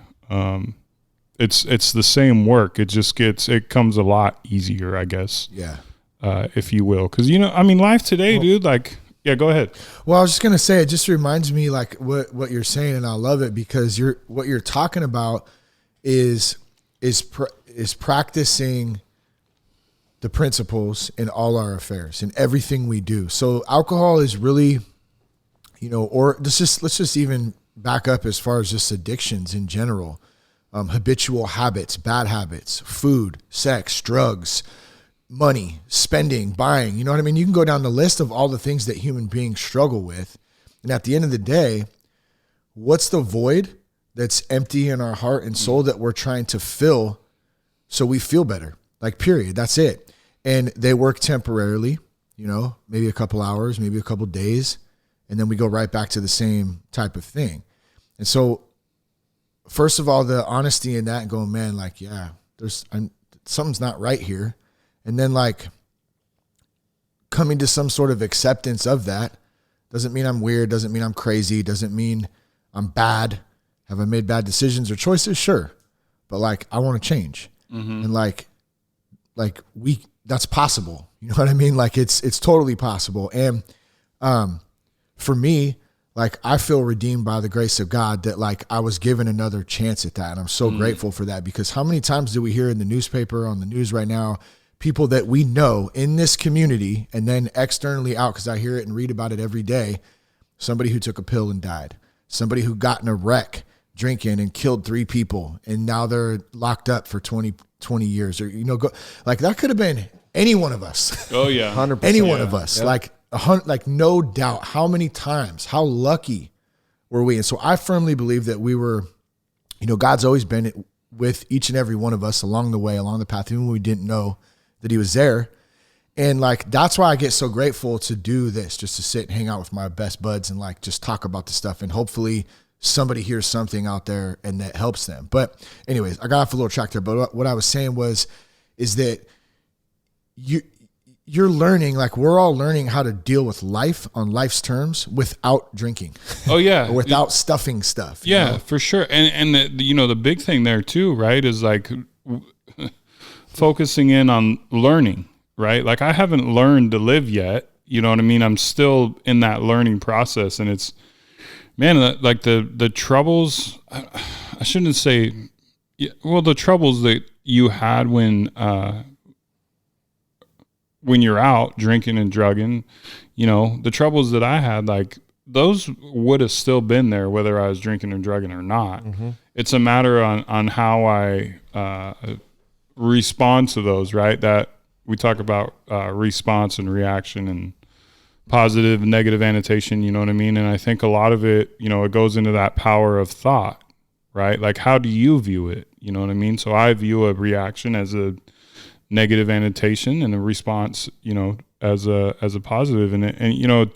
It's the same work. It comes a lot easier, I guess. Yeah. If you will. Cause you know, I mean, life today, dude, like, yeah, go ahead. Well, I was just going to say, it just reminds me like what you're saying. And I love it because what you're talking about is practicing the principles in all our affairs, in everything we do. So alcohol is really, you know, or let's just even back up as far as just addictions in general, habitual habits, bad habits, food, sex, drugs, money, spending, buying, you know what I mean? You can go down the list of all the things that human beings struggle with. And at the end of the day, what's the void that's empty in our heart and soul that we're trying to fill so we feel better? Like, period. That's it. And they work temporarily, you know, maybe a couple hours, maybe a couple days. And then we go right back to the same type of thing. And so first of all, the honesty in that and going, man, like, yeah, something's not right here. And then like coming to some sort of acceptance of that. Doesn't mean I'm weird. Doesn't mean I'm crazy. Doesn't mean I'm bad. Have I made bad decisions or choices? Sure. But like, I want to change. And like that's possible. You know what I mean? Like it's totally possible. And, for me, like I feel redeemed by the grace of God that like I was given another chance at that. And I'm so grateful for that, because how many times do we hear in the newspaper, on the news right now, people that we know in this community and then externally out, because I hear it and read about it every day, somebody who took a pill and died, somebody who got in a wreck drinking and killed 3 people and now they're locked up for 20 years, or, you know, like that could have been any one of us. Oh yeah. 100%. Any one of us. Yep. Like no doubt. How many times, how lucky were we? And so I firmly believe that we were, you know, God's always been with each and every one of us along the way, along the path, even when we didn't know that he was there. And like, that's why I get so grateful to do this, just to sit and hang out with my best buds and like, just talk about the stuff. And hopefully somebody hears something out there and that helps them. But anyways, I got off a little track there, but what I was saying is that you're learning, like we're all learning how to deal with life on life's terms without drinking. Oh yeah. Without stuffing stuff. Yeah, you know? for sure. And you know, the big thing there too, right, is like focusing in on learning, right? Like I haven't learned to live yet. You know what I mean? I'm still in that learning process, and it's, man, like the troubles, I shouldn't say, well, the troubles that you had when you're out drinking and drugging, you know, the troubles that I had, like those would have still been there whether I was drinking and drugging or not. It's a matter on how I respond to those, right? That we talk about response and reaction and positive and negative annotation, you know what I mean? And I think a lot of it, you know, it goes into that power of thought, right? Like, how do you view it? You know what I mean? So I view a reaction as a negative annotation and a response, you know, as a positive. And you know,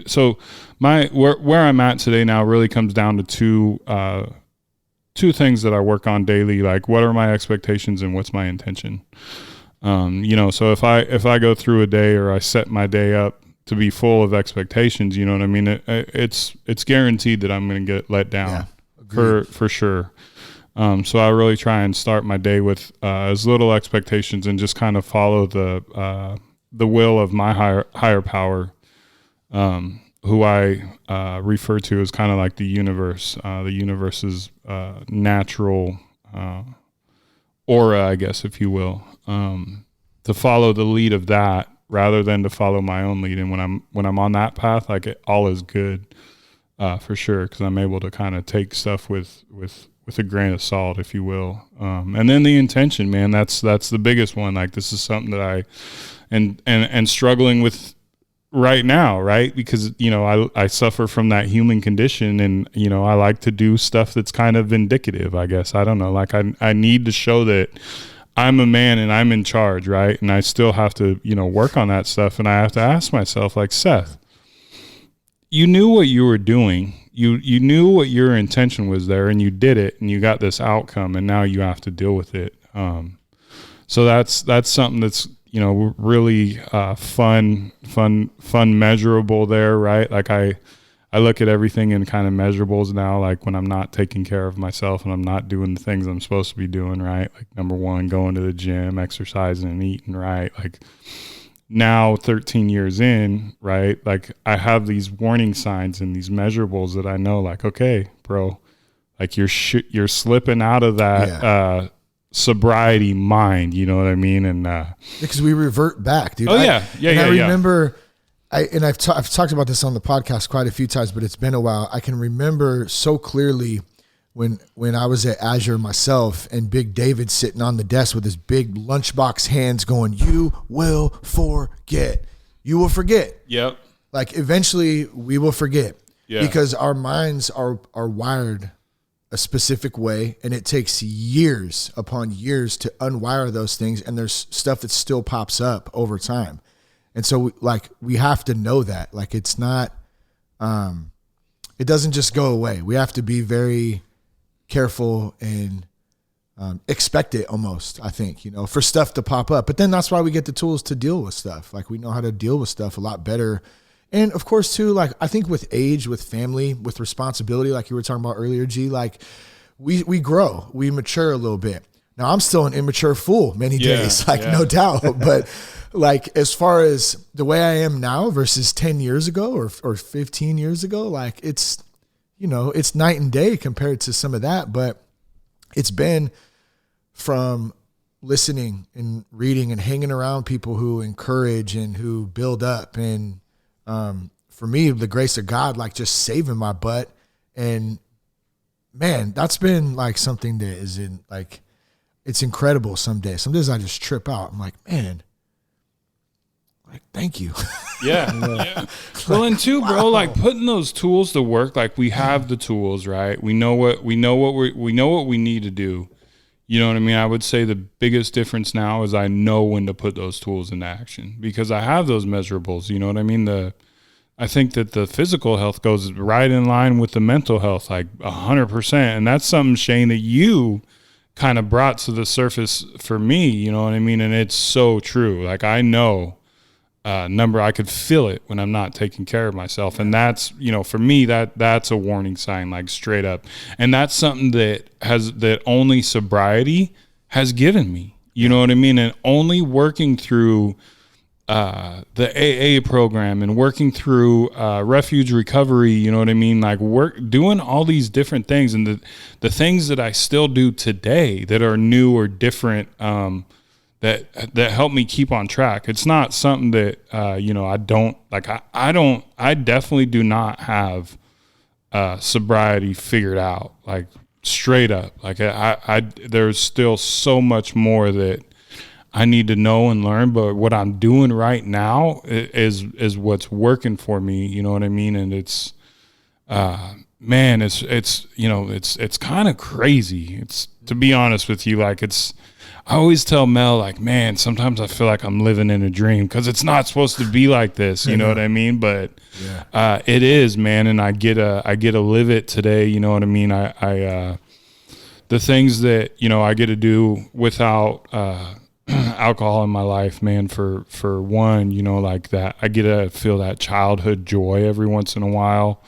so where I'm at today now really comes down to two things that I work on daily. Like, what are my expectations and what's my intention? You know, so if I go through a day, or I set my day up to be full of expectations, you know what I mean? It's guaranteed that I'm going to get let down. Yeah, for sure. So I really try and start my day with as little expectations and just kind of follow the will of my higher power, who I refer to as kind of like the universe's natural aura, I guess, if you will, to follow the lead of that rather than to follow my own lead. And when I'm on that path, like all is good, for sure, because I'm able to kind of take stuff with a grain of salt, if you will. And then the intention, man, that's the biggest one. Like, this is something that I and struggling with right now, right? Because, you know, I suffer from that human condition, and, you know, I like to do stuff that's kind of indicative, I guess. I don't know. Like, I need to show that I'm a man and I'm in charge, right? And I still have to, you know, work on that stuff. And I have to ask myself, like, Seth, you knew what you were doing. You knew what your intention was there, and you did it, and you got this outcome, and now you have to deal with it. So that's something that's, you know, really fun, measurable there, right? Like I look at everything in kind of measurables now, like when I'm not taking care of myself and I'm not doing the things I'm supposed to be doing, right? Like, number one, going to the gym, exercising and eating right. Like, now 13 years in, right? Like, I have these warning signs and these measurables that I know, like, okay, bro, like you're slipping out of that, sobriety mind, you know what I mean? And because we revert back, dude. I remember, I've talked about this on the podcast quite a few times, but it's been a while. I can remember so clearly when I was at Azure myself, and Big David sitting on the desk with his big lunchbox hands going, "You will forget. You will forget." Yep. Like, eventually we will forget, because our minds are wired a specific way, and it takes years upon years to unwire those things. And there's stuff that still pops up over time. And so we have to know that, like, it's not, it doesn't just go away. We have to be very careful and expect it almost, I think, you know, for stuff to pop up. But then that's why we get the tools to deal with stuff. Like we know how to deal with stuff a lot better. And of course too, like I think with age, with family, with responsibility, like you were talking about earlier, G, like we grow, we mature a little bit. Now I'm still an immature fool many days, like no doubt. But like as far as the way I am now versus 10 years ago or 15 years ago, like it's, you know, it's night and day compared to some of that. But it's been from listening and reading and hanging around people who encourage and who build up. And for me, the grace of God, like just saving my butt. And man, that's been like something that is in like, it's incredible some days. Some days I just trip out. I'm like, man, like, thank you. Yeah. Well, and too, bro, like putting those tools to work, like we have the tools, right? We know what we need to do. You know what I mean? I would say the biggest difference now is I know when to put those tools into action because I have those measurables. You know what I mean? I think that the physical health goes right in line with the mental health, like 100%. And that's something, Shane, that you kind of brought to the surface for me. You know what I mean? And it's so true. Like I know I could feel it when I'm not taking care of myself. And that's, you know, for me, that's a warning sign, like straight up. And that's something that only sobriety has given me, you know what I mean? And only working through, the AA program and working through, refuge recovery, you know what I mean? Like doing all these different things and the things that I still do today that are new or different, that help me keep on track. It's not something that, you know, I definitely do not have, sobriety figured out, like straight up. Like there's still so much more that I need to know and learn, but what I'm doing right now is what's working for me. You know what I mean? And it's, man, it's, you know, it's kind of crazy. It's, to be honest with you, like I always tell Mel, like, man, sometimes I feel like I'm living in a dream because it's not supposed to be like this. You know what I mean? But it is, man. And I get to live it today. You know what I mean? The things that, you know, I get to do without alcohol in my life, man, for one, you know, like that, I get to feel that childhood joy every once in a while.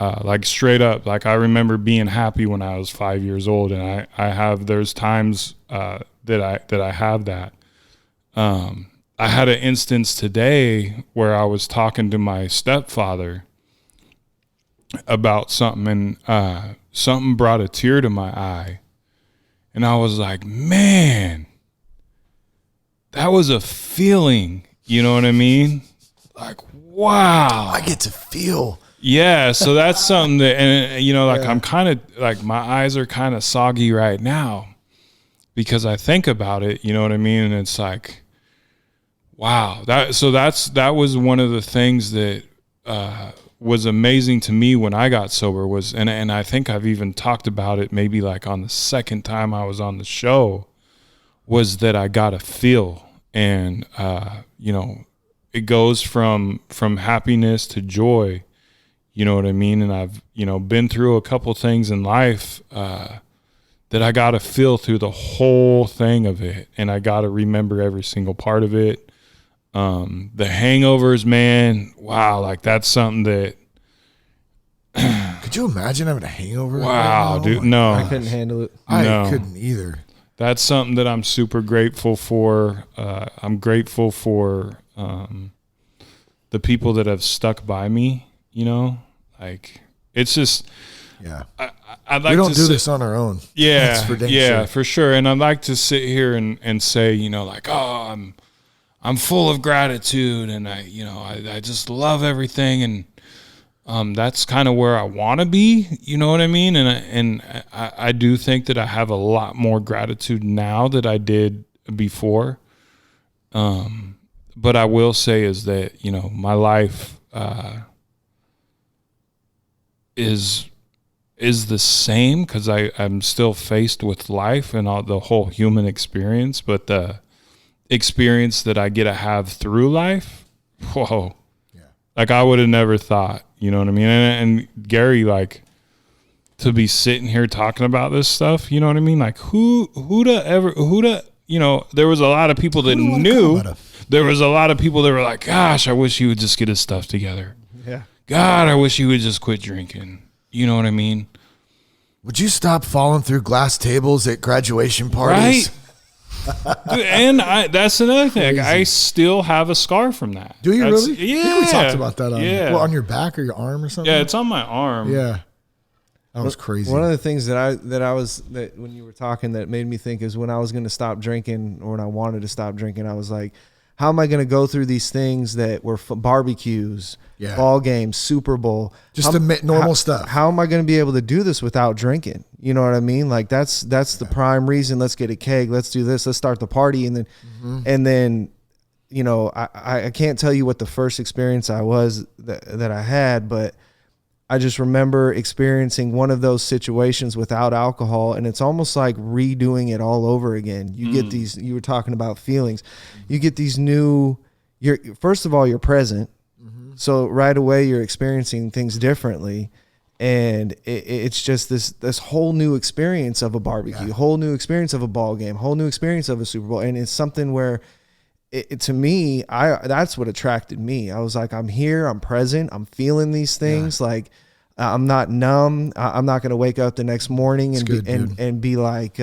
Like straight up, like I remember being happy when I was 5 years old, and there's times that I have that. I had an instance today where I was talking to my stepfather about something, and something brought a tear to my eye, and I was like, man, that was a feeling, you know what I mean? Like, wow, I get to feel. Yeah, so that's something that, and you know, like I'm kind of like my eyes are kind of soggy right now because I think about it, you know what I mean? And it's like, wow, that was one of the things that was amazing to me when I got sober was, and I think I've even talked about it maybe like on the second time I was on the show, was that I got to feel, and you know, it goes from happiness to joy. You know what I mean? And I've, you know, been through a couple things in life that I got to feel through the whole thing of it. And I got to remember every single part of it. The hangovers, man, wow, like that's something that. Could you imagine having a hangover? Wow, dude, no. I couldn't handle it. I couldn't either. That's something that I'm super grateful for. I'm grateful for the people that have stuck by me. You know, like it's just, I'd like we don't to do this on our own. Yeah, for sure. For sure. And I'd like to sit here and say, you know, like, oh, I'm full of gratitude, and I just love everything, and that's kind of where I want to be. You know what I mean? And I do think that I have a lot more gratitude now than I did before. But I will say is that, you know, my life is the same because I'm still faced with life and all the whole human experience, but the experience that I get to have through life, whoa, like I would have never thought, you know what I mean? And Gary, like, to be sitting here talking about this stuff. You know what I mean? Like there was a lot of people that knew. There was a lot of people that were like, gosh, I wish he would just get his stuff together. Yeah. God, I wish he would just quit drinking. You know what I mean? Would you stop falling through glass tables at graduation parties? Right. Dude, and that's another thing. I still have a scar from that. Do you really? Yeah. I think we talked about that on your back or your arm or something. Yeah, it's on my arm. Yeah. That was crazy. One of the things that when you were talking that made me think is when I was going to stop drinking, or when I wanted to stop drinking, I was like, how am I going to go through these things that were barbecues, ball games, Super Bowl, just the normal stuff? How am I going to be able to do this without drinking? You know what I mean? Like that's the prime reason. Let's get a keg. Let's do this. Let's start the party. And then, you know, I can't tell you what the first experience that I had, but I just remember experiencing one of those situations without alcohol, and it's almost like redoing it all over again. You get these, you were talking about feelings. You get these first of all, you're present. So right away you're experiencing things differently. And it's just this whole new experience of a barbecue, whole new experience of a ball game, whole new experience of a Super Bowl. And it's something where to me, that's what attracted me. I was like, I'm here, I'm present, I'm feeling these things. Like I'm not numb. I'm not going to wake up the next morning and be like,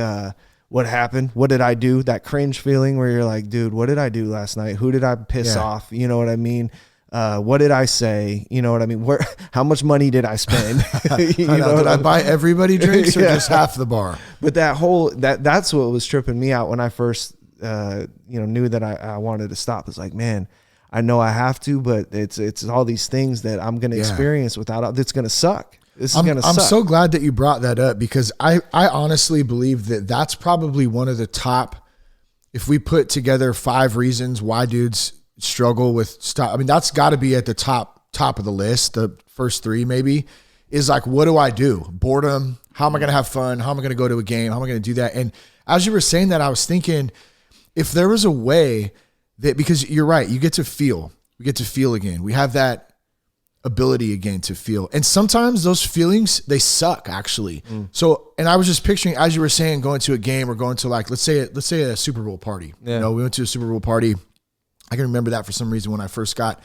what happened? What did I do? That cringe feeling where you're like, dude, what did I do last night? Who did I piss off? You know what I mean? What did I say? You know what I mean? How much money did I spend? Did I buy everybody drinks or just half the bar? But that's what was tripping me out when I first knew that I wanted to stop. It's like, man, I know I have to, but it's all these things that I'm going to experience without. That's going to suck. This is going to suck. I'm so glad that you brought that up, because I honestly believe that that's probably one of the top. If we put together 5 reasons why dudes struggle with stop, I mean, that's got to be at the top of the list. The first 3 maybe is like, what do I do? Boredom. How am I going to have fun? How am I going to go to a game? How am I going to do that? And as you were saying that, I was thinking, if there was a way that, because you're right, we get to feel again. We have that ability again to feel. And sometimes those feelings, they suck actually. So, and I was just picturing, as you were saying, going to a game or going to like, let's say a Super Bowl party. Yeah. You know, we went to a Super Bowl party. I can remember that for some reason when I first got,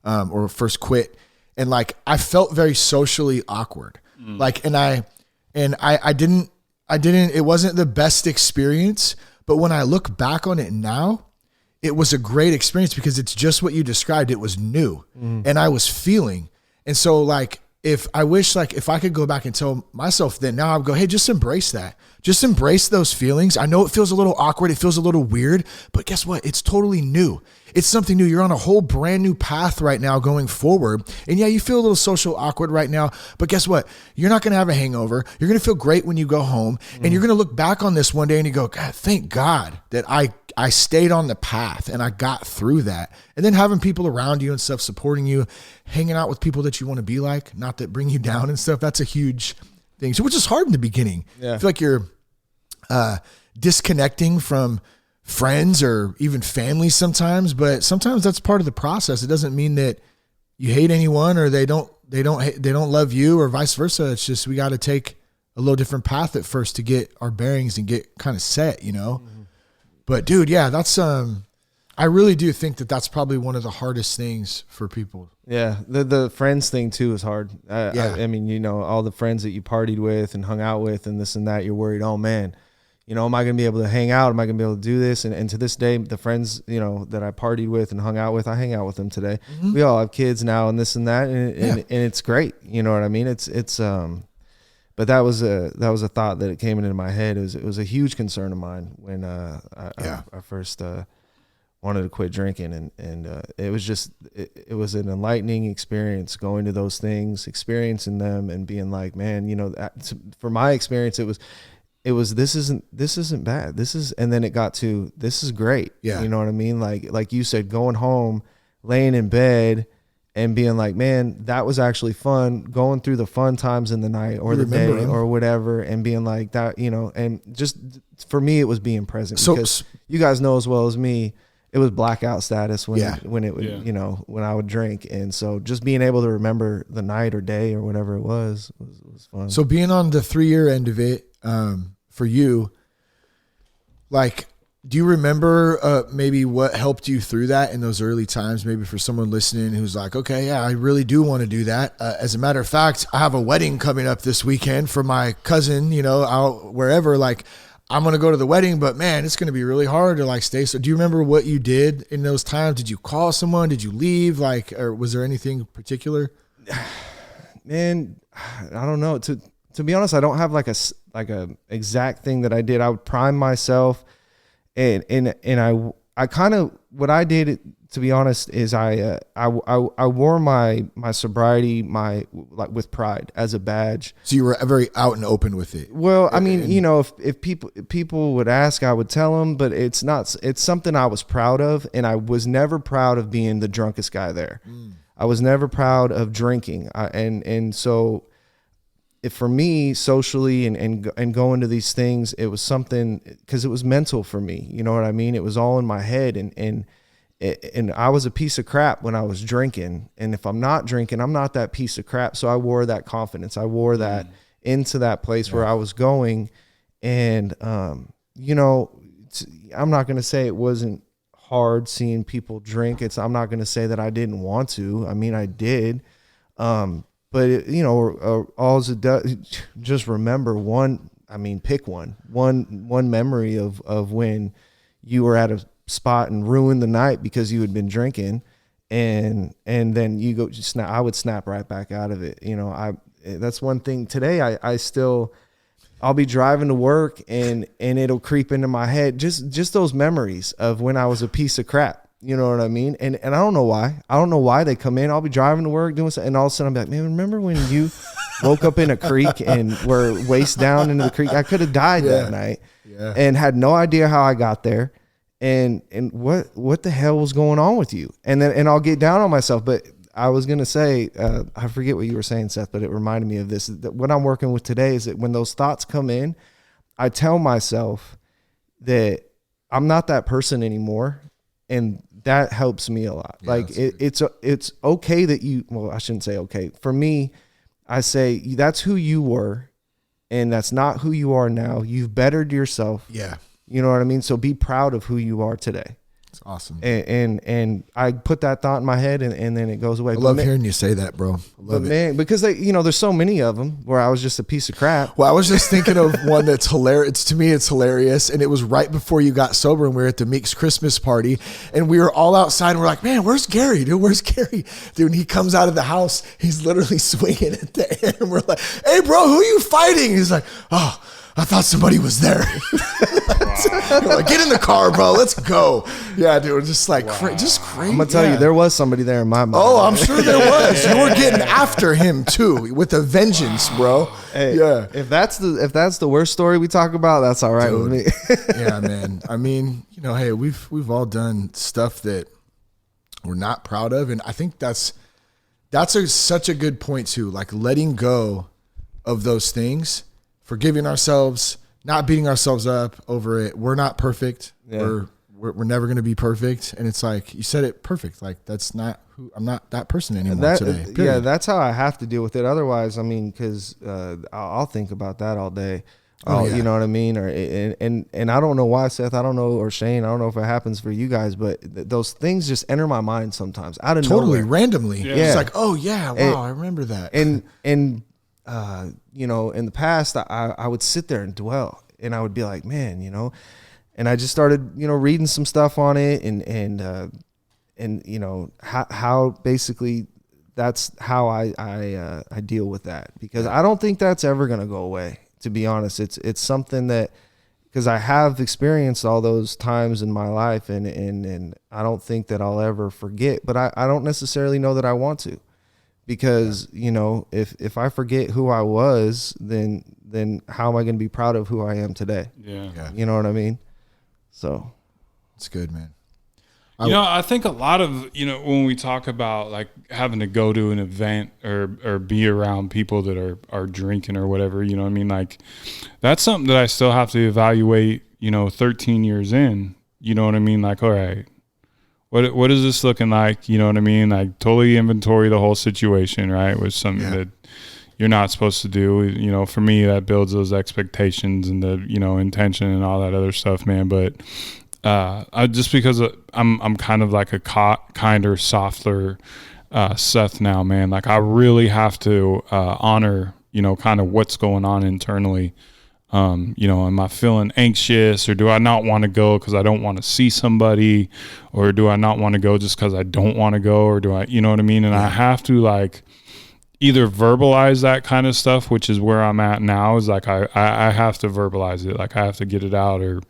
or first quit. And like, I felt very socially awkward. Like, and I didn't, it wasn't the best experience, but when I look back on it now, it was a great experience because it's just what you described. It was new and I was feeling. And so like, if I could go back and tell myself then, now I would go, hey, just embrace that. Just embrace those feelings. I know it feels a little awkward. It feels a little weird, but guess what? It's totally new. It's something new. You're on a whole brand new path right now going forward. And yeah, you feel a little social awkward right now, but guess what? You're not going to have a hangover. You're going to feel great when you go home and you're going to look back on this one day and you go, God, thank God that I stayed on the path and I got through that. And then having people around you and stuff supporting you, hanging out with people that you want to be like, not that bring you down and stuff. That's a huge thing. So, which is hard in the beginning. Yeah. I feel like you're disconnecting from friends or even family sometimes, but sometimes that's part of the process. It doesn't mean that you hate anyone or they don't love you or vice versa. It's just, we got to take a little different path at first to get our bearings and get kind of set, you know? But dude, yeah, that's, I really do think that that's probably one of the hardest things for people. Yeah. The friends thing too is hard. I mean, you know, all the friends that you partied with and hung out with and this and that, you're worried, oh man, you know, am I going to be able to hang out? Am I going to be able to do this? And to this day, the friends, you know, that I partied with and hung out with, I hang out with them today. We all have kids now and this and that. And it's great. You know what I mean? But that was a thought that it came into my head. It was a huge concern of mine when I first wanted to quit drinking, and it was just it was an enlightening experience going to those things, experiencing them, and being like, man, you know, for my experience, it was this isn't bad. And then it got to, this is great. Yeah, you know what I mean? Like you said, going home, laying in bed, and being like, man, that was actually fun, going through the fun times in the night or the day or whatever, and being like that, you know, and just for me, it was being present because you guys know as well as me, it was blackout status when it would, you know, when I would drink. And so just being able to remember the night or day or whatever it was fun. So being on the 3-year end of it, for you, like, do you remember maybe what helped you through that in those early times? Maybe for someone listening who's like, okay, yeah, I really do want to do that. As a matter of fact, I have a wedding coming up this weekend for my cousin, you know, out wherever, like, I'm going to go to the wedding, but man, it's going to be really hard to like stay. So do you remember what you did in those times? Did you call someone? Did you leave? Like, or was there anything particular? Man, I don't know. To be honest, I don't have like a exact thing that I did. I would prime myself and I kind of, what I did, to be honest, is I wore my sobriety, like with pride as a badge. So you were very out and open with it. Well, I mean, you know, if people would ask, I would tell them, but it's something I was proud of. And I was never proud of being the drunkest guy there. I was never proud of drinking. And so if for me socially and going to these things, it was something, because it was mental for me. You know what I mean? It was all in my head, and I was a piece of crap when I was drinking. And if I'm not drinking, I'm not that piece of crap. So I wore that confidence. I wore that into that place where I was going. And, you know, I'm not going to say it wasn't hard seeing people drink. I'm not going to say that I didn't want to. I mean, I did. But it, you know, all it does, just remember pick one memory of when you were at a spot and ruined the night because you had been drinking, and then you go snap. I would snap right back out of it. You know, that's one thing today. I'll be driving to work and it'll creep into my head. Just those memories of when I was a piece of crap. You know what I mean? And I don't know why. I don't know why they come in. I'll be driving to work doing something, and all of a sudden I'm like, man, remember when you woke up in a creek and were waist down into the creek? I could have died that night and had no idea how I got there. And what the hell was going on with you? And I'll get down on myself. But I was going to say, I forget what you were saying, Seth, but it reminded me of this. That what I'm working with today is that when those thoughts come in, I tell myself that I'm not that person anymore. And that helps me a lot. Yeah, like it's okay that I shouldn't say okay. For me, I say that's who you were, and that's not who you are now. You've bettered yourself. Yeah. You know what I mean? So be proud of who you are today. It's awesome. And I put that thought in my head, and then it goes away. I love hearing you say that, bro. I love it. Man, because there's so many of them where I was just a piece of crap. Well, I was just thinking of one that's hilarious. To me, it's hilarious. And it was right before you got sober, and we were at the Meeks Christmas party, and we were all outside, and we're like, man, where's Gary? Dude, where's Gary? Dude, and he comes out of the house. He's literally swinging at the air, and we're like, hey, bro, who are you fighting? He's like, oh, I thought somebody was there. Like, get in the car, bro. Let's go. Yeah, dude. Just like, just crazy. I'm going to tell you, there was somebody there in my mind. Oh, I'm sure there was. You were getting after him too with a vengeance, bro. Hey, yeah. If that's the worst story we talk about, that's all right, dude, with me. Yeah, man. I mean, hey, we've all done stuff that we're not proud of. And I think that's such a good point too. Like letting go of those things, forgiving ourselves, not beating ourselves up over it. We're not perfect. Yeah. We're never going to be perfect. And it's like, you said it perfect. Like I'm not that person anymore today. Period. Yeah. That's how I have to deal with it. Otherwise, I mean, cause, I'll think about that all day. You know what I mean? And I don't know why, Seth, I don't know, or Shane, I don't know if it happens for you guys, but those things just enter my mind sometimes out of nowhere. Totally randomly. Yeah. It's like, oh yeah, wow, I remember that. And in the past, I would sit there and dwell, and I would be like, man, and I just started, reading some stuff on it, and how basically that's how I deal with that, because I don't think that's ever going to go away. To be honest, it's something that, because I have experienced all those times in my life, and I don't think that I'll ever forget, but I don't necessarily know that I want to. Because, if I forget who I was, then how am I going to be proud of who I am today? Yeah. You know what I mean? So it's good, man. I think a lot of, when we talk about like having to go to an event or be around people that are drinking or whatever, you know what I mean? Like that's something that I still have to evaluate, 13 years in, you know what I mean? Like, all right, what is this looking like? You know what I mean? Like totally inventory the whole situation, right? Which something that you're not supposed to do. You know, for me, that builds those expectations and the, you know, intention and all that other stuff, man. But just because I'm kind of like a kinder, softer Seth now, man. Like I really have to honor, you know, kind of what's going on internally. You know, am I feeling anxious, or do I not want to go because I don't want to see somebody, or do I not want to go just because I don't want to go, or do I, you know what I mean? And I have to like either verbalize that kind of stuff, which is where I'm at now, is like I have to verbalize it, like I have to get it out, or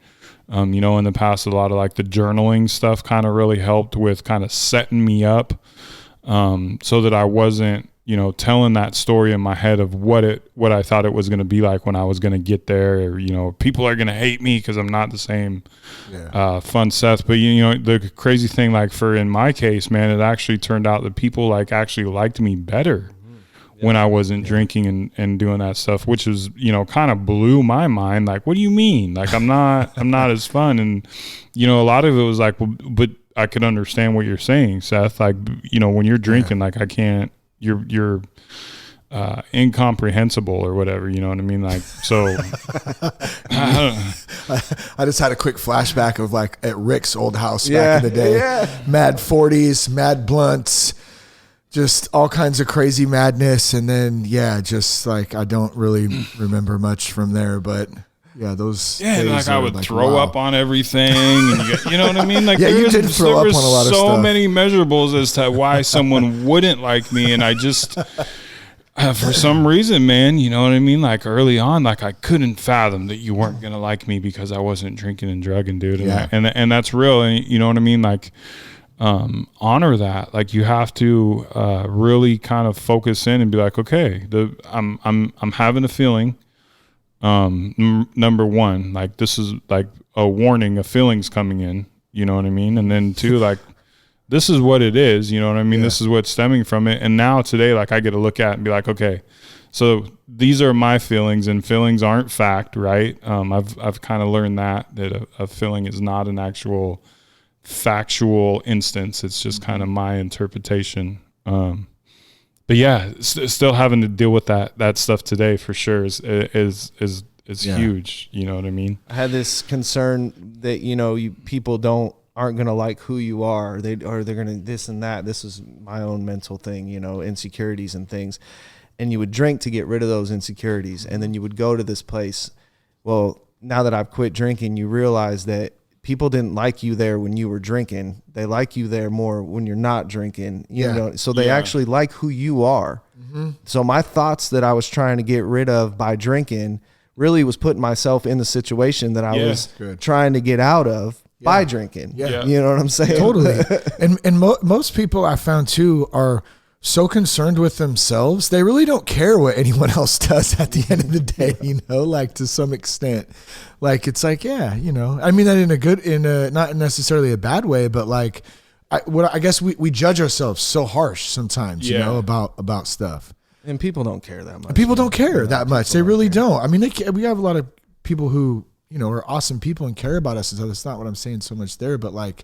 you know, in the past, a lot of like the journaling stuff kind of really helped with kind of setting me up, so that I wasn't, you know, telling that story in my head of what I thought it was going to be like when I was going to get there, or, you know, people are going to hate me because I'm not the same fun Seth. But, you know, the crazy thing, like in my case, man, it actually turned out that people like actually liked me better when I wasn't drinking and doing that stuff, which was, you know, kind of blew my mind. Like, what do you mean? Like, I'm not as fun. And, you know, a lot of it was like, well, but I could understand what you're saying, Seth. Like, you know, when you're drinking, like I can't, you're incomprehensible or whatever, you know what I mean? Like, so I just had a quick flashback of like at Rick's old house back in the day. Mad 40s, mad blunts, just all kinds of crazy madness. And then, just like, I don't really remember much from there, but those like I would like, throw up on everything, and you know what I mean? Like you did throw up on a lot of stuff. So many measurables as to why someone wouldn't like me, and I just for some reason, man, you know what I mean? Like early on, like I couldn't fathom that you weren't gonna like me because I wasn't drinking and drugging, dude. And and that's real, and you know what I mean? Like honor that. Like you have to really kind of focus in and be like, okay, I'm having a feeling. Number one, like this is like a warning of feelings coming in, you know what I mean? And then two, like this is what it is, you know what I mean? This is what's stemming from it. And now today, like I get to look at it and be like, okay, so these are my feelings, and feelings aren't fact, right? I've kind of learned that a feeling is not an actual factual instance. It's just kind of my interpretation. But still having to deal with that stuff today for sure is huge. You know what I mean? I had this concern that, you know, people aren't going to like who you are. They're going to this and that. This is my own mental thing, you know, insecurities and things. And you would drink to get rid of those insecurities. And then you would go to this place. Well, now that I've quit drinking, you realize that people didn't like you there when you were drinking. They like you there more when you're not drinking, you know, so they actually like who you are. Mm-hmm. So my thoughts that I was trying to get rid of by drinking really was putting myself in the situation that I was trying to get out of by drinking. Yeah. You know what I'm saying? Totally. and most people I found too are so concerned with themselves. They really don't care what anyone else does at the end of the day, you know, like to some extent. Like, it's like, you know, I mean that in a not necessarily a bad way, but like, I guess we judge ourselves so harsh sometimes, you know, about stuff. And people don't care that much. And people don't care that much. They really don't. I mean, we have a lot of people who, you know, are awesome people and care about us. And so that's not what I'm saying so much there, but like,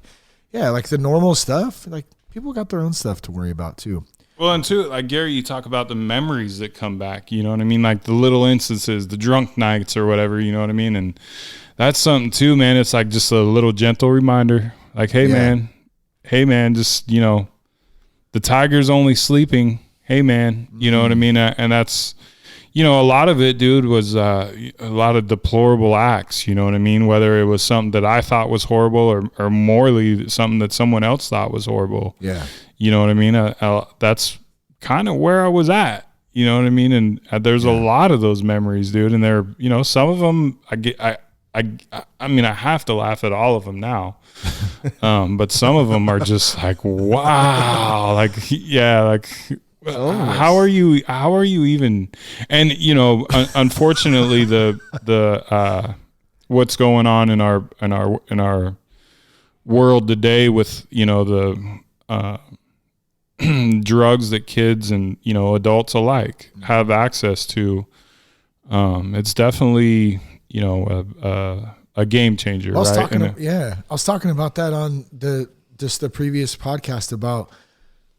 like the normal stuff, like people got their own stuff to worry about too. Well, and too, like Gary, you talk about the memories that come back, you know what I mean? Like the little instances, the drunk nights or whatever, you know what I mean? And that's something too, man. It's like just a little gentle reminder. Like, hey man, just, you know, the tiger's only sleeping. Hey man, you know what I mean? And that's, you know, a lot of it, dude, was a lot of deplorable acts, you know what I mean? Whether it was something that I thought was horrible or morally something that someone else thought was horrible. Yeah. You know what I mean? That's kind of where I was at, you know what I mean? And there's a lot of those memories, dude. And they're, you know, some of them I mean, I have to laugh at all of them now. But some of them are just like, wow, like, how are you even, and you know, unfortunately the what's going on in our world today with, you know, the drugs that kids and, you know, adults alike have access to, it's definitely, you know, a game changer. I was talking about that on the just the previous podcast about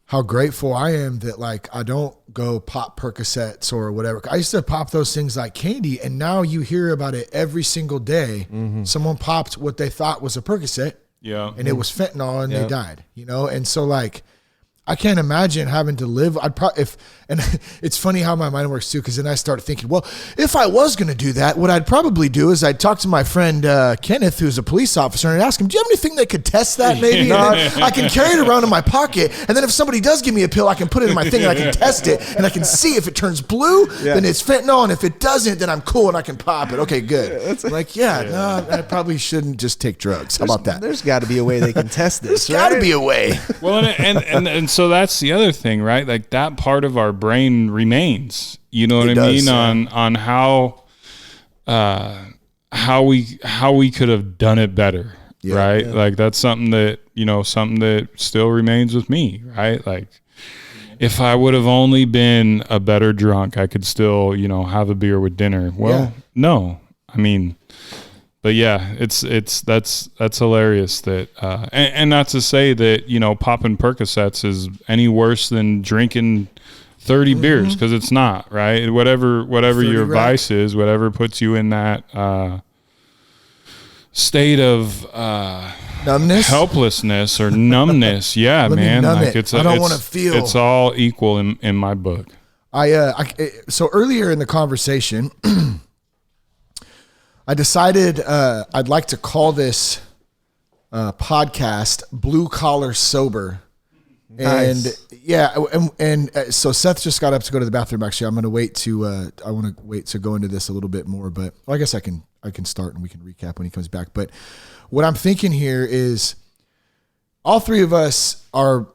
how grateful I am that like I don't go pop Percocets or whatever. I used to pop those things like candy, and now you hear about it every single day. Someone popped what they thought was a Percocet, and it was fentanyl, and they died. You know, and so like I can't imagine having to live. And it's funny how my mind works too, because then I start thinking, well, if I was going to do that, what I'd probably do is I'd talk to my friend Kenneth, who's a police officer, and I'd ask him, do you have anything that could test that maybe? I can carry it around in my pocket, and then if somebody does give me a pill, I can put it in my thing and I can test it, and I can see if it turns blue, then it's fentanyl, and if it doesn't, then I'm cool and I can pop it. Okay, good. No, I probably shouldn't just take drugs. How about that? There's got to be a way they can test this. There's got to be a way. Well, and so that's the other thing, right? Like that part of our brain remains. You know what I mean? On how we could have done it better, right? Yeah. Like that's something that still remains with me, right? Like if I would have only been a better drunk, I could still, have a beer with dinner. Well, no, I mean. But yeah, it's that's hilarious that and not to say that popping Percocets is any worse than drinking 30 beers, because it's not, right? Whatever your vice is, whatever puts you in that state of numbness, helplessness, or numbness. Yeah, man. Like I don't want to feel. It's all equal in my book. So earlier in the conversation. I decided I'd like to call this podcast "Blue Collar Sober," nice. and so Seth just got up to go to the bathroom. Actually, I'm going to wait to I want to wait to go into this a little bit more, but I guess I can start and we can recap when he comes back. But what I'm thinking here is, all three of us are,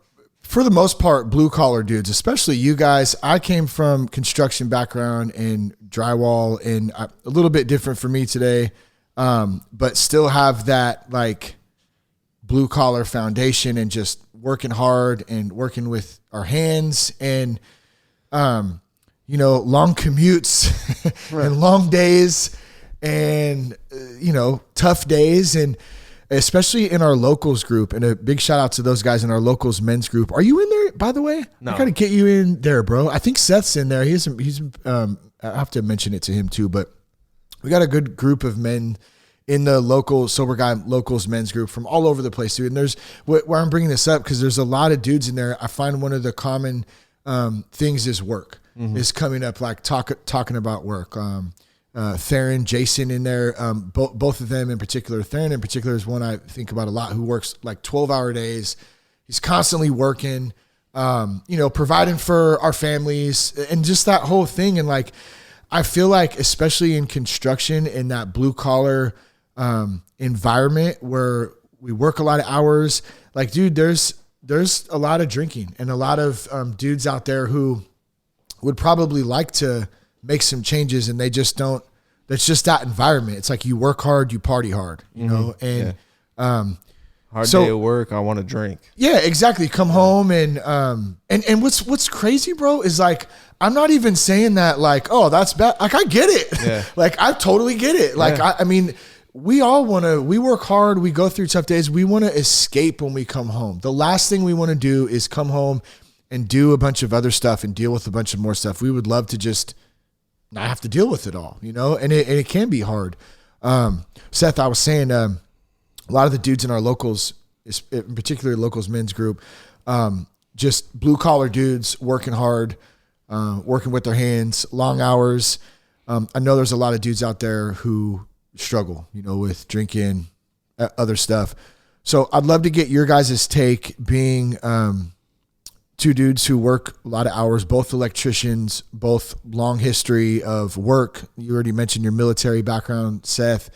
for the most part, blue collar dudes, especially you guys. I came from construction background and drywall, and a little bit different for me today, but still have that like blue collar foundation and just working hard and working with our hands and, long commutes and long days and, tough days. And especially in our locals group, and a big shout out to those guys in our locals men's group. Are you in there, by the way? No. I gotta get you in there, bro. I think Seth's in there. He's I have to mention it to him too, but we got a good group of men in the local sober guy locals men's group from all over the place, dude. And there's where I'm bringing this up, because there's a lot of dudes in there. I find one of the common things is work is coming up, like talking about work. Theron, Jason in there, both of them in particular. Theron in particular is one I think about a lot, who works like 12-hour days. He's constantly working, providing for our families and just that whole thing. And like, I feel like, especially in construction, in that blue collar environment where we work a lot of hours, like, dude, there's a lot of drinking and a lot of dudes out there who would probably like to make some changes, and they just don't. That's just that environment. It's like you work hard, you party hard, you know, and hard day of work, I want to drink. Yeah, exactly. Come home and what's crazy, bro, is like, I'm not even saying that like, oh, that's bad. Like, I get it. Yeah. Like, I totally get it. Like, I mean, we all we work hard. We go through tough days. We want to escape when we come home. The last thing we want to do is come home and do a bunch of other stuff and deal with a bunch of more stuff. We would love to just not have to deal with it all, and it can be hard. Seth, I was saying, a lot of the dudes in our locals, in particular locals men's group, just blue collar dudes working hard, working with their hands, long hours. I know there's a lot of dudes out there who struggle, with drinking, other stuff. So I'd love to get your guys' take, being two dudes who work a lot of hours, both electricians, both long history of work. You already mentioned your military background, Seth.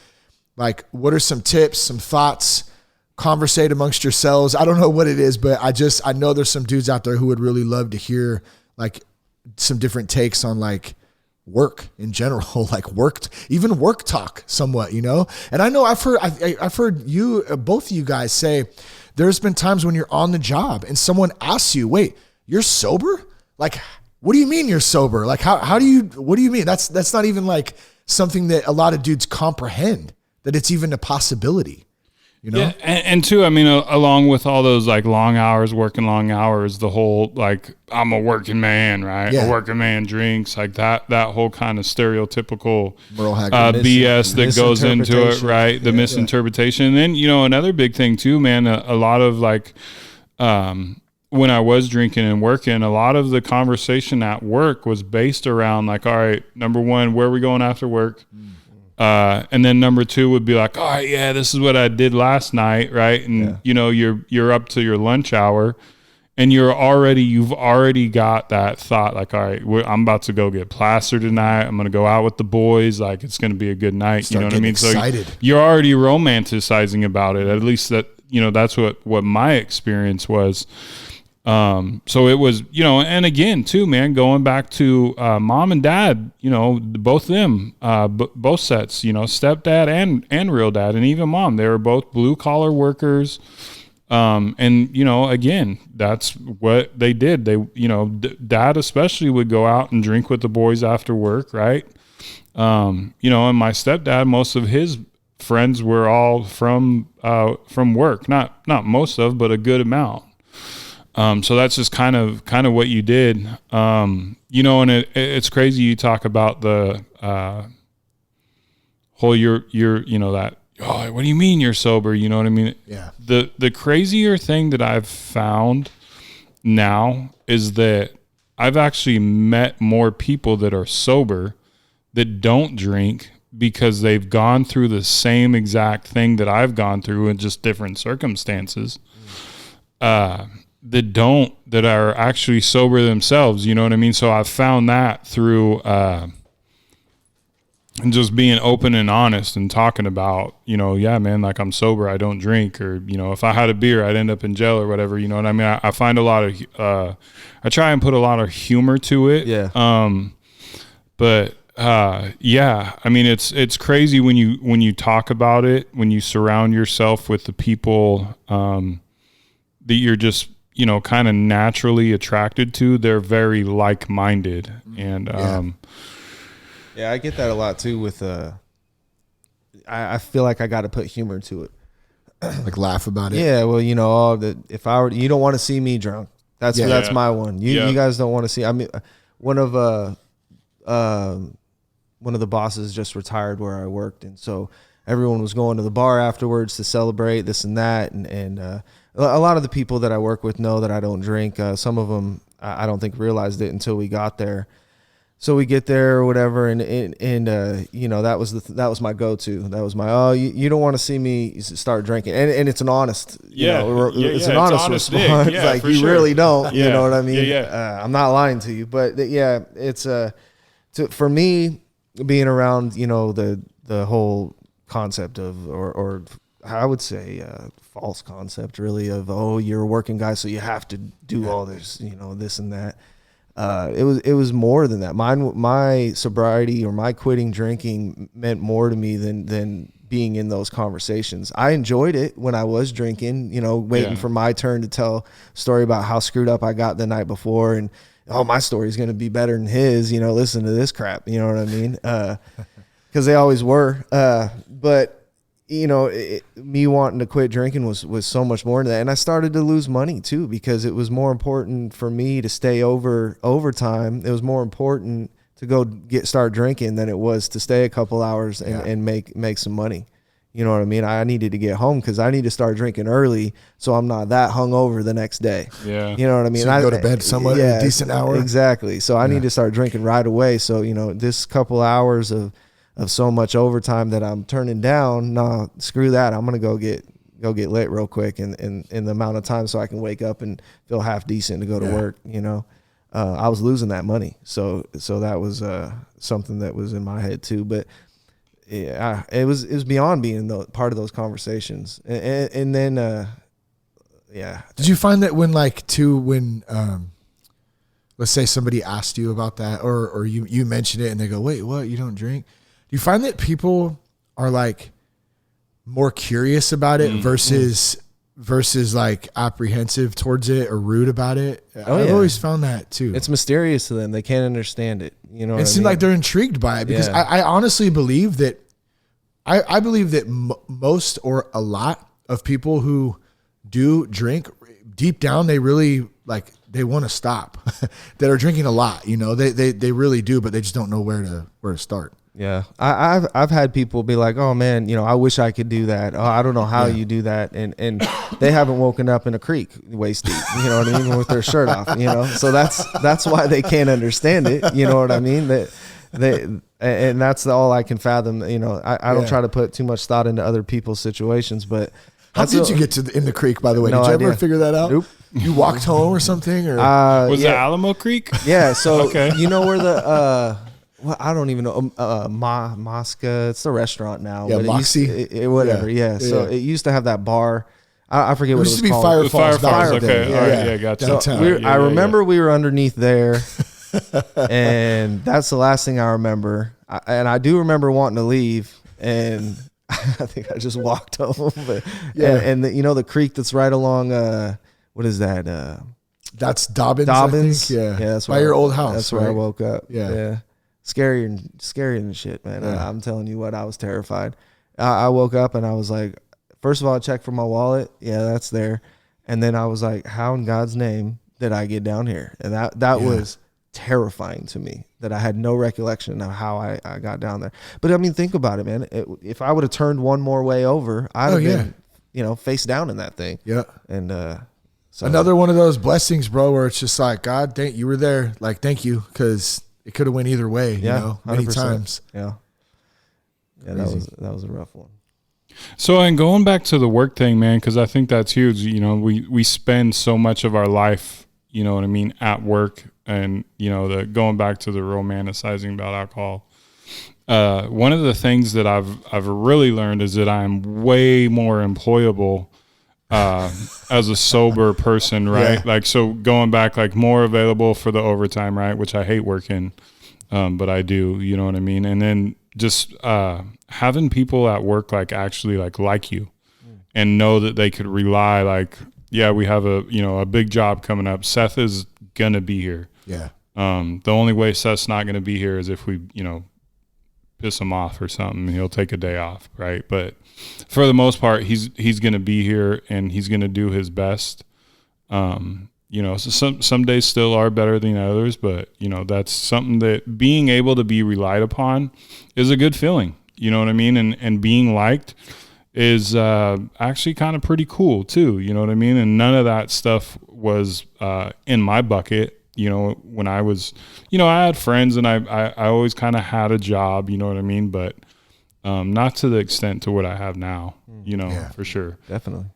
Like, what are some tips, some thoughts? Conversate amongst yourselves. I don't know what it is, but I know there's some dudes out there who would really love to hear like some different takes on like work in general, like even work talk somewhat, And I know I've heard you, both of you guys say, there's been times when you're on the job and someone asks you, wait, you're sober? Like, what do you mean you're sober? Like, what do you mean? That's not even like something that a lot of dudes comprehend, that it's even a possibility. You know? Yeah, and too, I mean, along with all those like long hours, working long hours, the whole like I'm a working man, right? Yeah. A working man drinks, like that whole kind of stereotypical BS that goes into it, right? The misinterpretation. And then, you know, another big thing too, man, a lot of like when I was drinking and working, a lot of the conversation at work was based around like, all right, number one, where are we going after work? And then number two would be like, all right, yeah, this is what I did last night, right? And you know, you're up to your lunch hour, and you've already got that thought, like, all right, I'm about to go get plastered tonight. I'm gonna go out with the boys, like it's gonna be a good night. You know what I mean? Excited. So you're already romanticizing about it. At least that, you know, that's what my experience was. So it was, you know, and again too, man, going back to, mom and dad, you know, both them, both sets, you know, stepdad and real dad, and even mom, they were both blue collar workers. And you know, again, that's what they did. They, you know, dad especially would go out and drink with the boys after work. Right. You know, and my stepdad, most of his friends were all from work, not most of, but a good amount. So that's just kind of what you did. You know, and it's crazy. You talk about the, whole, you're, you know, that, oh, what do you mean you're sober? You know what I mean? Yeah. The crazier thing that I've found now is that I've actually met more people that are sober that don't drink because they've gone through the same exact thing that I've gone through in just different circumstances. That are actually sober themselves, you know what I mean? So I've found that through and just being open and honest and talking about, you know, yeah, man, like I'm sober, I don't drink, or, you know, if I had a beer, I'd end up in jail or whatever, you know what I mean? I find a lot of, I try and put a lot of humor to it. Yeah. But yeah, I mean, it's crazy when you talk about it, when you surround yourself with the people, that you're just, you know, kind of naturally attracted to. They're very like-minded. And, yeah, I get that a lot too with, I feel like I got to put humor to it. Like laugh about it. Yeah. Well, you know, if I were, you don't want to see me drunk. That's my one. You guys don't want to see, I mean, one of the bosses just retired where I worked. And so everyone was going to the bar afterwards to celebrate this and that. And a lot of the people that I work with know that I don't drink. Some of them I don't think realized it until we got there. So we get there or whatever, and you know, that was my go-to. That was my you don't want to see me start drinking, and it's an honest it's an honest response. Yeah, like you sure. really don't, Yeah. you know what I mean? Yeah. I'm not lying to you, but yeah, it's for me being around, you know, the whole concept of or I would say false concept really of, oh, you're a working guy, so you have to do all this, you know, this and that. It was more than that. My sobriety or my quitting drinking meant more to me than being in those conversations. I enjoyed it when I was drinking, you know, waiting for my turn to tell a story about how screwed up I got the night before, and oh, my story's going to be better than his, you know, listen to this crap, you know what I mean? 'Cause they always were. But you know, me wanting to quit drinking was so much more than that. And I started to lose money too, because it was more important for me to stay overtime. It was more important to go start drinking than it was to stay a couple hours and make some money. You know what I mean? I needed to get home because I need to start drinking early so I'm not that hungover the next day. Yeah. You know what I mean? So you go to bed somewhat in a decent hour. Exactly. So I need to start drinking right away. So, you know, this couple hours of so much overtime that I'm turning down, nah, screw that. I'm gonna go get lit real quick in the amount of time so I can wake up and feel half decent to go to work. You know, I was losing that money, so that was something that was in my head too. But yeah, it was beyond being part of those conversations, and then yeah. Did you find that when let's say somebody asked you about that, or you mentioned it and they go, wait, what? You don't drink? Do you find that people are like more curious about it versus like apprehensive towards it or rude about it? I've always found that too. It's mysterious to them. They can't understand it. You know, it seems like they're intrigued by it because I honestly believe that I believe that most or a lot of people who do drink deep down. They really they want to stop that are drinking a lot, they really do, but they just don't know where to start. Yeah. I've had people be like, oh man, I wish I could do that. Oh, I don't know how you do that. And they haven't woken up in a creek waist deep, you know what I mean? With their shirt off, so that's why they can't understand it. You know what I mean? And that's all I can fathom. I don't try to put too much thought into other people's situations, but how did you get in the creek, by the way? Did you ever figure that out? Nope. You walked home or something? Or was it Alamo Creek? Yeah. So you know where the I don't even know Mosca. It's the restaurant now. Yeah, Moxie. Whatever. Yeah. So it used to have that bar. I forget what it was called. Fire Falls. Okay. All right. Yeah. Gotcha. So I remember we were underneath there, and that's the last thing I remember. And I do remember wanting to leave, and I think I just walked home. But, and the creek that's right along. What is that? That's Dobbins. Dobbins. Yeah. That's by your old house. That's right? where I woke up. Yeah. Scarier than shit, man. Yeah. I'm telling you what, I was terrified. I woke up and I was like, first of all, I checked for my wallet. Yeah, that's there. And then I was like, how in God's name did I get down here? And that was terrifying to me, that I had no recollection of how I got down there. But I mean, think about it, man. If I would have turned one more way over, I'd have been, face down in that thing. Yeah. And so another one of those blessings, bro, where it's just like, God, you were there. Like, thank you, because it could have went either way. Many 100%. times. Yeah. That was a rough one. So, and going back to the work thing, man, because I think that's huge. We spend so much of our life, you know what I mean, at work, and going back to the romanticizing about alcohol. One of the things that I've really learned is that I'm way more employable as a sober person, right? Yeah. So going back, more available for the overtime, right? Which I hate working, but I do, you know what I mean? And then just having people at work actually like you and know that they could rely, we have a big job coming up. Seth is gonna be here. Yeah. The only way Seth's not gonna be here is if we, piss him off or something. He'll take a day off, right? But for the most part, he's going to be here and he's going to do his best. So some days still are better than others, but that's something that being able to be relied upon is a good feeling. You know what I mean? And being liked is actually kind of pretty cool too. You know what I mean? And none of that stuff was in my bucket. When I was, I had friends and I always kind of had a job, you know what I mean? But not to the extent to what I have now, for sure. Definitely.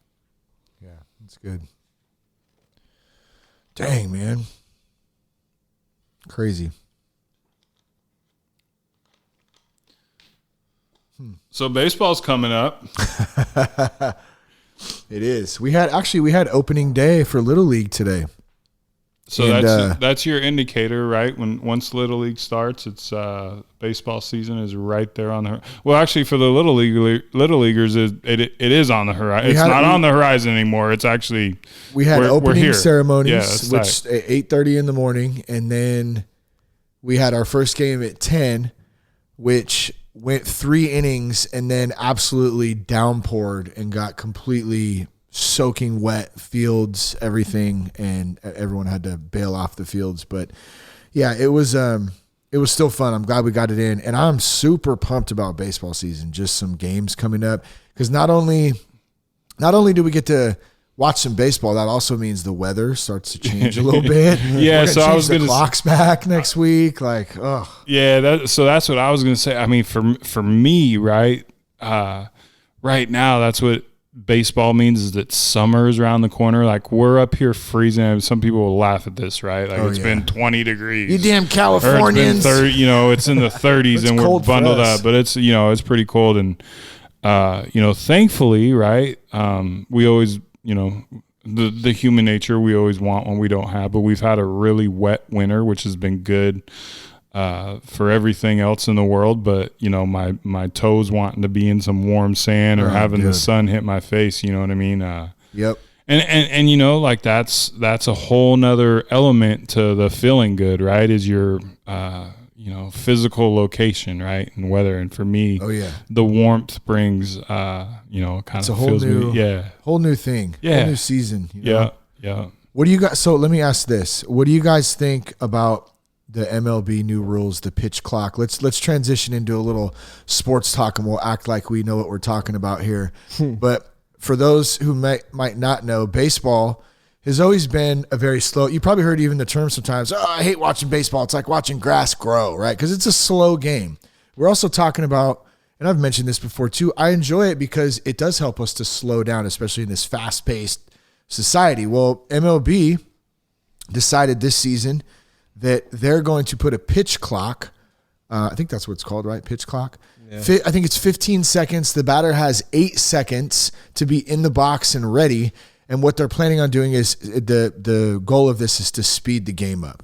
Yeah, that's good. Dang, man. Crazy. So baseball's coming up. It is. We had opening day for Little League today. So that's your indicator, right? Once Little League starts, it's baseball season is right there on the. Well, actually, for the Little Leaguers, it is on the horizon. It's not on the horizon anymore. It's actually we had opening ceremonies, which tight. At 8:30 in the morning, and then we had our first game at 10, which went 3 innings, and then absolutely downpoured and got completely soaking wet fields, everything, and everyone had to bail off the fields. But yeah, it was still fun. I'm glad we got it in, and I'm super pumped about baseball season. Just some games coming up, because not only do we get to watch some baseball, that also means the weather starts to change a little bit. Yeah, so I was going to clocks back next week. Yeah, that's what I was going to say. I mean, for me, right, right now, that's what baseball means, is that summer is around the corner. We're up here freezing. Some people will laugh at this, right? It's been 20 degrees. You damn Californians. It's been 30, it's in the 30s and we're bundled up, but it's, it's pretty cold. And, thankfully, right. We always, the human nature, we always want when we don't have, but we've had a really wet winter, which has been good for everything else in the world. But my toes wanting to be in some warm sand or having the sun hit my face, you know what I mean? Yep. And that's a whole nother element to the feeling good, right? Is you're physical location, right, and weather. And for me, the warmth brings, kind it's of a whole new, whole new thing, whole new season. Yeah. What do you guys? So let me ask this: what do you guys think about the MLB new rules, the pitch clock? Let's transition into a little sports talk, and we'll act like we know what we're talking about here. But for those who might not know, baseball has always been a very slow. You probably heard even the term sometimes. Oh, I hate watching baseball. It's like watching grass grow, right? Because it's a slow game. We're also talking about, and I've mentioned this before too, I enjoy it because it does help us to slow down, especially in this fast-paced society. Well, MLB decided this season that they're going to put a pitch clock. I think that's what it's called, right? Pitch clock. Yeah. I think it's 15 seconds. The batter has 8 seconds to be in the box and ready. And what they're planning on doing is the goal of this is to speed the game up.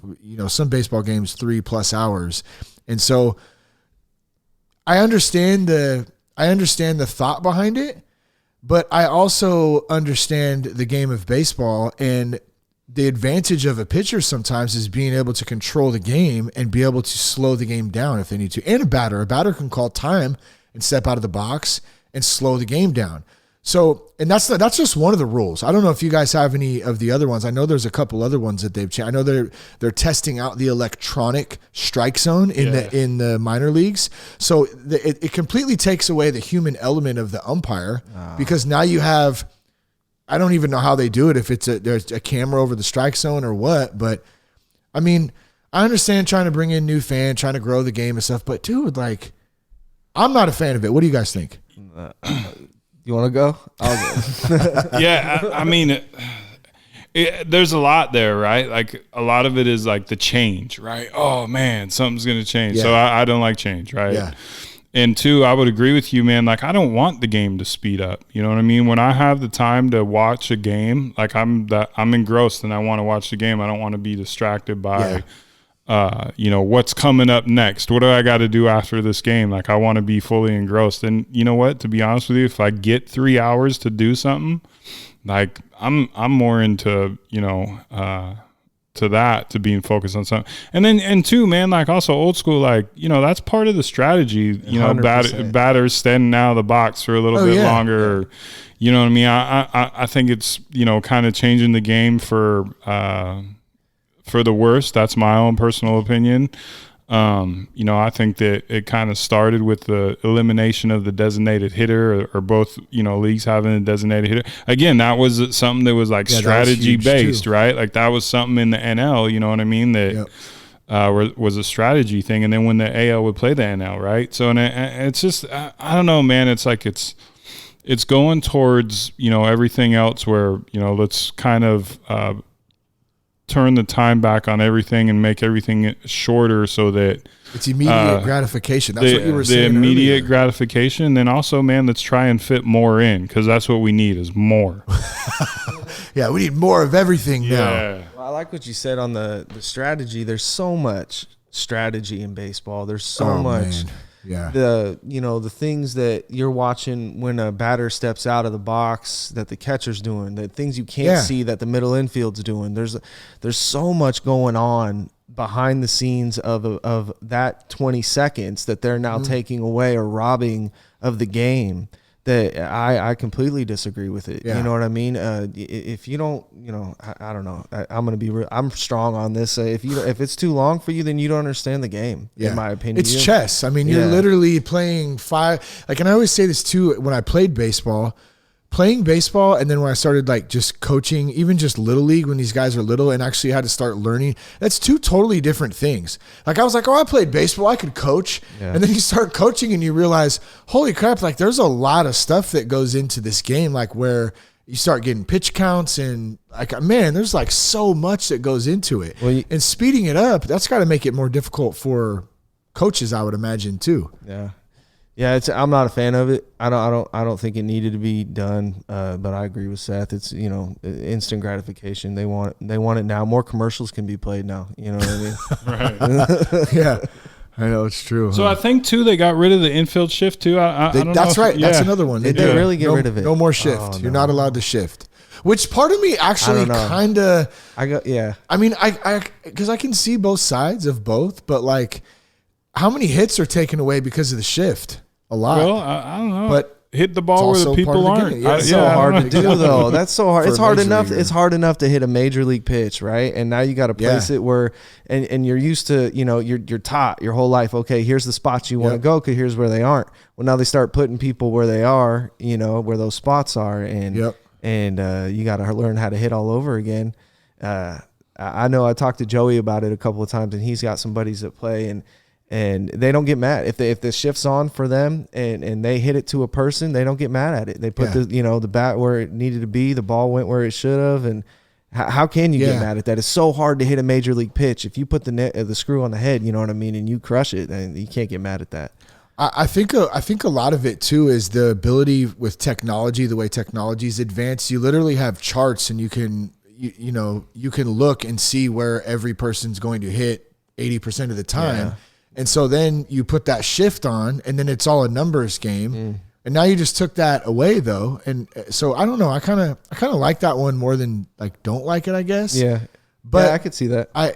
Some baseball games 3+ hours. And so I understand the thought behind it, but I also understand the game of baseball, and the advantage of a pitcher sometimes is being able to control the game and be able to slow the game down if they need to. And a batter can call time and step out of the box and slow the game down. So, and that's just one of the rules. I don't know if you guys have any of the other ones. I know there's a couple other ones that they've changed. I know they're testing out the electronic strike zone in the minor leagues. So it completely takes away the human element of the umpire because now you have, I don't even know how they do it, if there's a camera over the strike zone or what. But I mean, I understand trying to bring in new fans, trying to grow the game and stuff. But dude, like, I'm not a fan of it. What do you guys think? You want to go? I'll go. Yeah, I mean, there's a lot there, right? Like a lot of it is like the change, right? Oh man, something's going to change. Yeah. So I don't like change, right? Yeah. And two, I would agree with you, man. Like I don't want the game to speed up. You know what I mean? When I have the time to watch a game, like I'm engrossed and I want to watch the game. I don't want to be distracted by what's coming up next. What do I got to do after this game? Like I want to be fully engrossed. And you know what? To be honest with you, if I get 3 hours to do something, like I'm more into, to being focused on something. And two, man, like also old school, like, that's part of the strategy, 100%. Batters standing out of the box for a little bit longer. Yeah. You know what I mean? I think it's, kind of changing the game for the worse. That's my own personal opinion. I think that it kind of started with the elimination of the designated hitter or both, leagues having a designated hitter. Again, that was something that was like strategy based, right? Like that was something in the NL, you know what I mean? That was a strategy thing. And then when the AL would play the NL, right? So, and it's just, I don't know, man. It's like, it's going towards, everything else where, let's kind of, turn the time back on everything and make everything shorter so that it's immediate gratification. That's what you were saying. The immediate earlier. Gratification. And then also, man, let's try and fit more in because that's what we need is more. Yeah, we need more of everything now. Well, I like what you said on the strategy. There's so much strategy in baseball. There's so much. Man. Yeah. The things that you're watching when a batter steps out of the box that the catcher's doing, the things you can't see that the middle infield's doing. There's so much going on behind the scenes of that 20 seconds that they're now taking away or robbing of the game. That I completely disagree with it. Yeah. You know what I mean? If you don't, I don't know. I'm gonna be real. I'm strong on this. If it's too long for you, then you don't understand the game. Yeah. In my opinion, it's chess. I mean, you're literally playing five. Like, and I always say this too. When I played baseball, and then when I started like just coaching, even just little league when these guys are little and actually had to start learning, that's two totally different things. Like I was like, oh, I played baseball, I could coach. Yeah. And then you start coaching and you realize, holy crap, like there's a lot of stuff that goes into this game, like where you start getting pitch counts and like, man, there's like so much that goes into it. Well, and speeding it up, that's got to make it more difficult for coaches, I would imagine too. Yeah. Yeah, I'm not a fan of it. I don't think it needed to be done. But I agree with Seth. It's instant gratification. They want it now. More commercials can be played now. You know what I mean? Right. Yeah, I know it's true. So I think too they got rid of the infield shift too. I don't that's know right. That's another one. They really get rid of it. No more shift. Oh, no. You're not allowed to shift. Which part of me actually kind of. I mean, I because I can see both sides of both, but like. how many hits are taken away because of the shift? A lot. Well, I don't know. But hit the ball where the people aren't. Yeah, it's so hard to do though. That's so hard. It's hard enough. Leaguer. It's hard enough to hit a major league pitch, right? And now you got to place it where, and you're used to, you're taught your whole life. Okay, here's the spots you want to go, because here's where they aren't. Well, now they start putting people where they are, where those spots are, and you got to learn how to hit all over again. I know I talked to Joey about it a couple of times, and he's got some buddies that play, and they don't get mad if the shift's on for them and they hit it to a person. They don't get mad at it. They put the bat where it needed to be. The ball went where it should have. And how can you get mad at that? It's so hard to hit a major league pitch. If you put the screw on the head, you know what I mean, and you crush it, then you can't get mad at that. I think a lot of it too is the ability with technology, the way technology's advanced. You literally have charts, and you can look and see where every person's going to hit 80% of the time. Yeah. And so then you put that shift on, and then it's all a numbers game. And now you just took that away though. And so I don't know. I kind of like that one more than don't like it, I guess. Yeah. But I could see that. I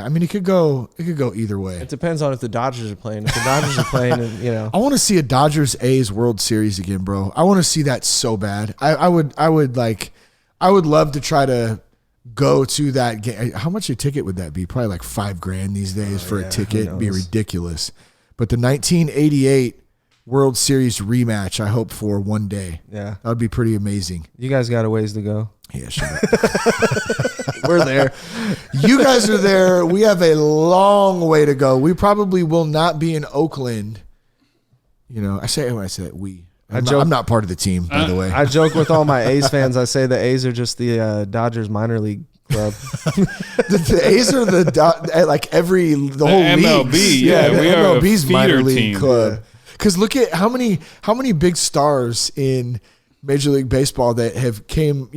mean, it could go either way. It depends on if the Dodgers are playing. If the Dodgers are playing, and I want to see a Dodgers A's World Series again, bro. I want to see that so bad. I would love to try to go to that game. How much a ticket would that be? Probably like $5,000 these days for a ticket. It'd be ridiculous. But the 1988 World Series rematch, I hope for one day. Yeah. That would be pretty amazing. You guys got a ways to go. Yeah, shut up. We're there. You guys are there. We have a long way to go. We probably will not be in Oakland. I say that we. I'm not part of the team, by the way. I joke with all my A's fans. I say the A's are just the Dodgers minor league club. the A's are the whole MLB. league. Yeah, we are MLB's a minor feeder league team. club. Because look at how many big stars in Major League Baseball that have came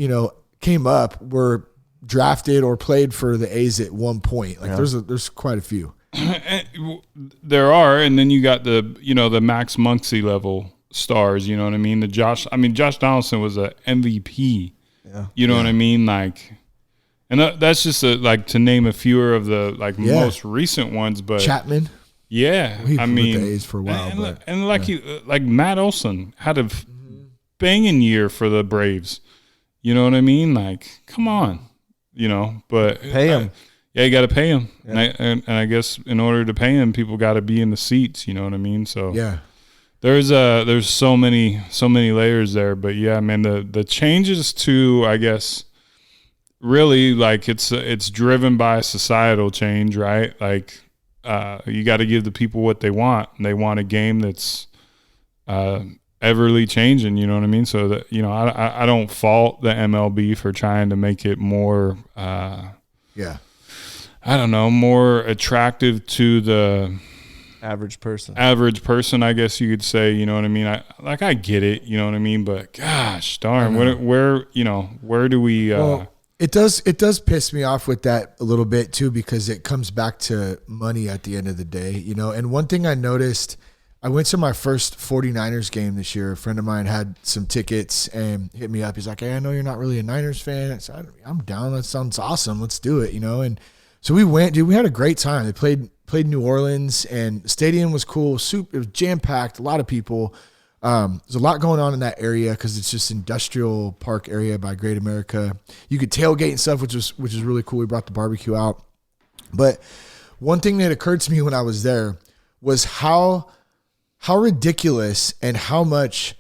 up, were drafted or played for the A's at one point. There's quite a few. There are, and then you got the Max Muncy level stars, you know what I mean? Josh Donaldson was a MVP. Yeah. You know what I mean? And that's just to name a few of the most recent ones, but Chapman. Yeah. He with the A's for a while, like Matt Olson had a banging year for the Braves. You know what I mean? Come on, but pay him. Yeah, you got to pay him. Yeah. And I guess in order to pay him, people got to be in the seats, you know what I mean? So yeah. There's so many layers there, but yeah, man, the changes to, I guess, really it's driven by societal change, right? You got to give the people what they want, and they want a game that's everly changing, you know what I mean? So that I don't fault the MLB for trying to make it more more attractive to the average person, I guess you could say, you know what I mean? I get it, you know what I mean? But gosh darn, where do we, it does piss me off with that a little bit too, because it comes back to money at the end of the day, and one thing I noticed, I went to my first 49ers game this year. A friend of mine had some tickets and hit me up. He's like, "Hey, I know you're not really a Niners fan." I said, "I'm down. That sounds awesome. Let's do it." And so we went, dude, we had a great time. They played New Orleans, and the stadium was cool. It was jam-packed, a lot of people. There's a lot going on in that area because it's just industrial park area by Great America. You could tailgate and stuff, which is really cool. We brought the barbecue out. But one thing that occurred to me when I was there was how ridiculous and how much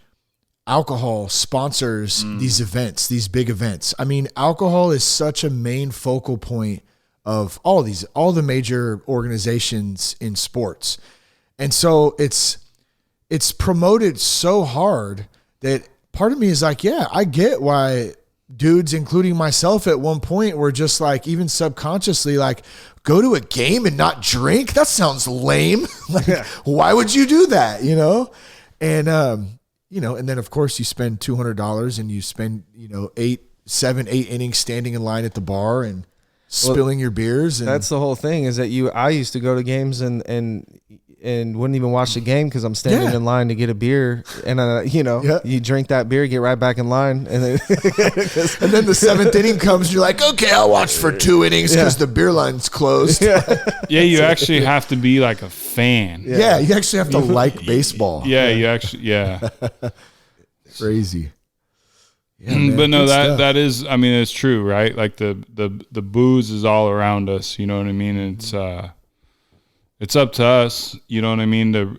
alcohol sponsors these events, these big events. I mean, alcohol is such a main focal point of all the major organizations in sports. And so it's promoted so hard that part of me is like, yeah, I get why dudes, including myself at one point, were just even subconsciously go to a game and not drink? That sounds lame. Why would you do that? And, and then of course you spend $200 and you spend, 8 innings standing in line at the bar and spilling your beers. And that's the whole thing, is that I used to go to games and and wouldn't even watch the game because I'm standing in line to get a beer, and you drink that beer, get right back in line, and then and then the 7th inning comes, you're like, okay, I'll watch for 2 innings because the beer line's closed. You actually have to be like a fan. Yeah, you actually have to like baseball. You actually crazy. Yeah, man, but no, that that is, I mean, it's true, right? Like the booze is all around us, you know what I mean? It's up to us, you know what I mean, to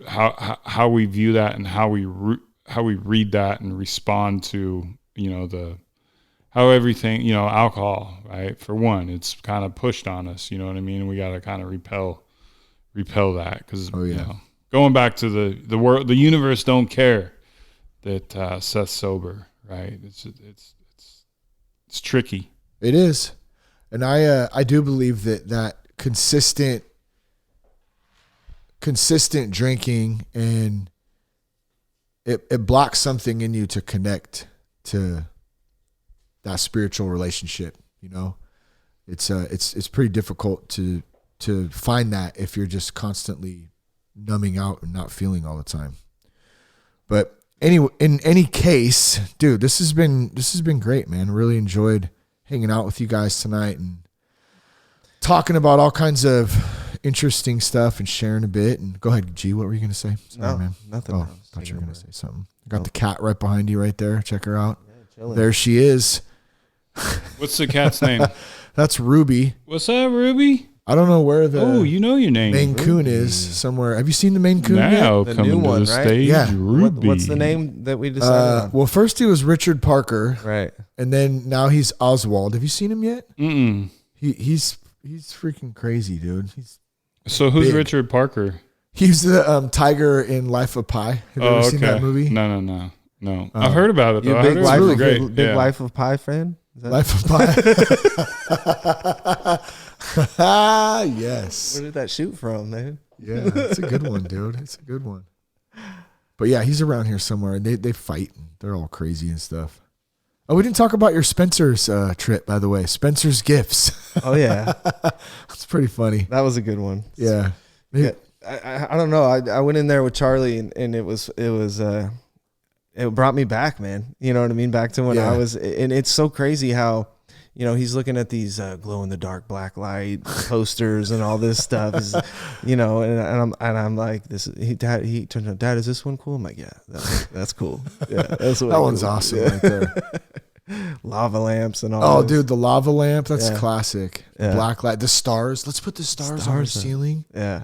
how we view that and how we read that and respond to, how everything, alcohol, right? For one, it's kind of pushed on us, you know what I mean? We got to kind of repel that because, going back to the world, the universe don't care that Seth's sober, right? It's tricky. It is. And I do believe that consistent drinking, and it blocks something in you to connect to that spiritual relationship. It's pretty difficult to find that if you're just constantly numbing out and not feeling all the time. But anyway, in any case, dude, this has been great, man. Really enjoyed hanging out with you guys tonight and talking about all kinds of interesting stuff and sharing a bit. And go ahead, G, what were you going to say? Sorry, man. Nothing. Oh, I thought you were going to say something. I got the cat right behind you right there. Check her out. Yeah, there she is. What's the cat's name? That's Ruby. What's up, Ruby? I don't know where the you know your name. Maine Coon is somewhere. Have you seen the Maine Coon now yet? The new one, right? Stage, yeah. Ruby. What's the name that we decided on? Well, first he was Richard Parker. Right. And then now he's Oswald. Have you seen him yet? Mm-mm. He's freaking crazy, dude. So who's big. Richard Parker? He's the tiger in Life of Pi. Have you ever seen that movie? No. I've heard about it, though. Big Life, really great. Big Life of Pi fan? Life of Pi. Yes. Where did that shoot from, man? Yeah, it's a good one, dude. It's a good one. But yeah, he's around here somewhere, and they fight. And they're all crazy and stuff. Oh, we didn't talk about your Spencer's trip, by the way. Spencer's Gifts. Oh, yeah. That's pretty funny. That was a good one. Yeah. I don't know. I went in there with Charlie, and it brought me back, man. You know what I mean? Back to when I was, and it's so crazy how, he's looking at these glow in the dark black light posters and all this stuff, and I'm like, he turned out, Dad, is this one cool? I'm like, yeah, that's cool. Yeah, that's that one's awesome right there. Lava lamps and all. Oh, dude, the lava lamp, that's classic. Yeah. Black light, the stars. Let's put the stars on the ceiling. Yeah.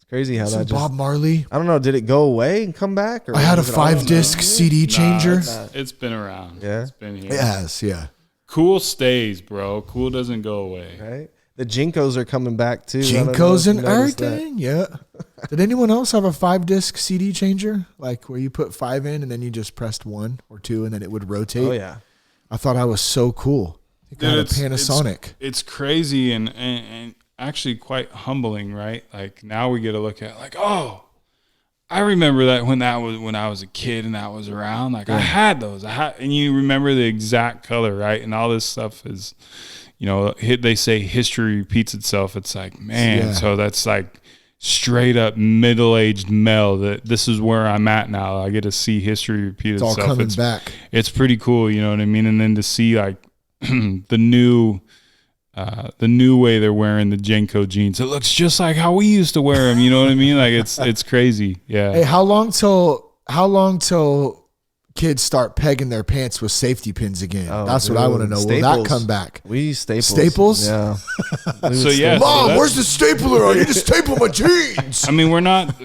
Crazy how some that Bob Marley. I don't know. Did it go away and come back? Or I had a 5-disc CD changer. It's been around. Yeah. It's been here. It has, yeah. Cool stays, bro. Cool doesn't go away. Right? The Jinkos are coming back too. Jinkos and everything, yeah. Did anyone else have a 5-disc CD changer? Like where you put 5 in and then you just pressed 1 or 2 and then it would rotate? Oh, yeah. I thought I was so cool. I think I had a Panasonic. It's crazy and actually quite humbling, right? Like now we get to look at like, oh, I remember that when I was a kid and that was around. Like I had those. And you remember the exact color, right? And all this stuff is, they say history repeats itself. It's like, man, so that's like straight up middle-aged male that this is where I'm at now. I get to see history repeat itself. It's all coming back. It's pretty cool, you know what I mean? And then to see like the new way they're wearing the Jenko jeans, it looks just like how we used to wear them. You know what I mean? Like it's crazy. Yeah. Hey, how long till kids start pegging their pants with safety pins again? Oh, that's what I want to know. Staples. Will that come back? We use staples. Staples? Yeah. Mom, where's the stapler? I need to staple my jeans. I mean, we're not.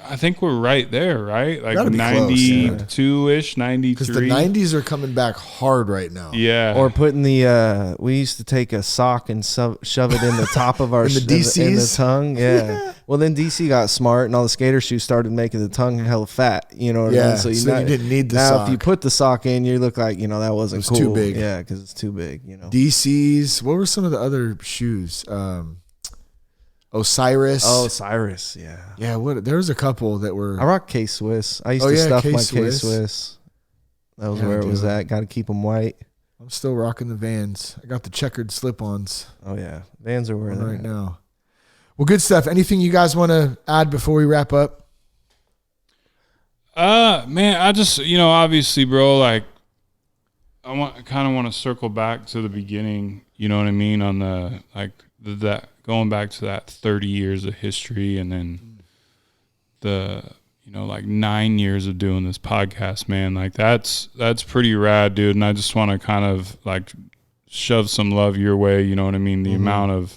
I think we're right there, right? Like 92-ish, 93. Because the 90s are coming back hard right now. Yeah. Or putting we used to take a sock and shove it in the top of our in the DCs? in the tongue. Yeah. Well, then DC got smart and all the skater shoes started making the tongue hella fat. You know what I mean? So you didn't need the sock. Now, if you put the sock in, you look like, that wasn't cool. Too big. Yeah, because it's too big, DCs. What were some of the other shoes? Osiris. Oh, Osiris, yeah. Yeah, there was a couple that were... I rock K-Swiss. I used to stuff my K-Swiss. K-Swiss. That was where it was at. Got to keep them white. I'm still rocking the Vans. I got the checkered slip-ons. Oh, yeah. Vans are where they're right now. Well, good stuff. Anything you guys want to add before we wrap up? Man, I just, obviously, bro, like I kind of want to circle back to the beginning, you know what I mean? On the, like that going back to that 30 years of history, and then the, like 9 years of doing this podcast, man, like that's pretty rad, dude. And I just want to kind of like shove some love your way. You know what I mean? The amount of,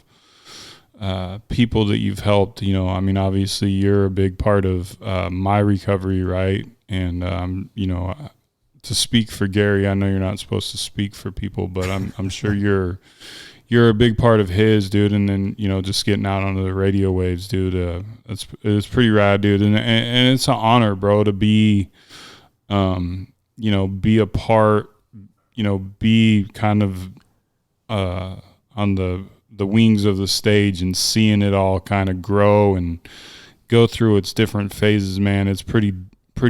people that you've helped, I mean, obviously you're a big part of, my recovery. Right. And, to speak for Gary, I know you're not supposed to speak for people, but I'm sure you're a big part of his, dude. And then, just getting out onto the radio waves, dude, it's pretty rad, dude. And it's an honor, bro, to be, be a part, be kind of, on the wings of the stage and seeing it all kind of grow and go through its different phases, man. It's pretty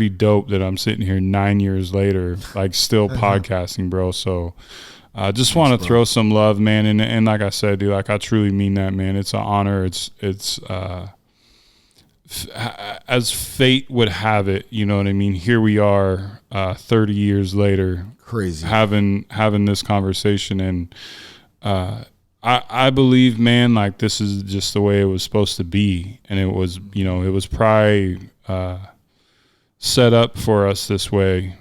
dope that I'm sitting here 9 years later, like still podcasting, bro. So I just want to throw some love, man. And like I said, dude, like I truly mean that, man. It's an honor. It's as fate would have it, you know what I mean? Here we are, 30 years later, crazy having this conversation. And, I believe, man, like this is just the way it was supposed to be. And it was, it was probably, set up for us this way,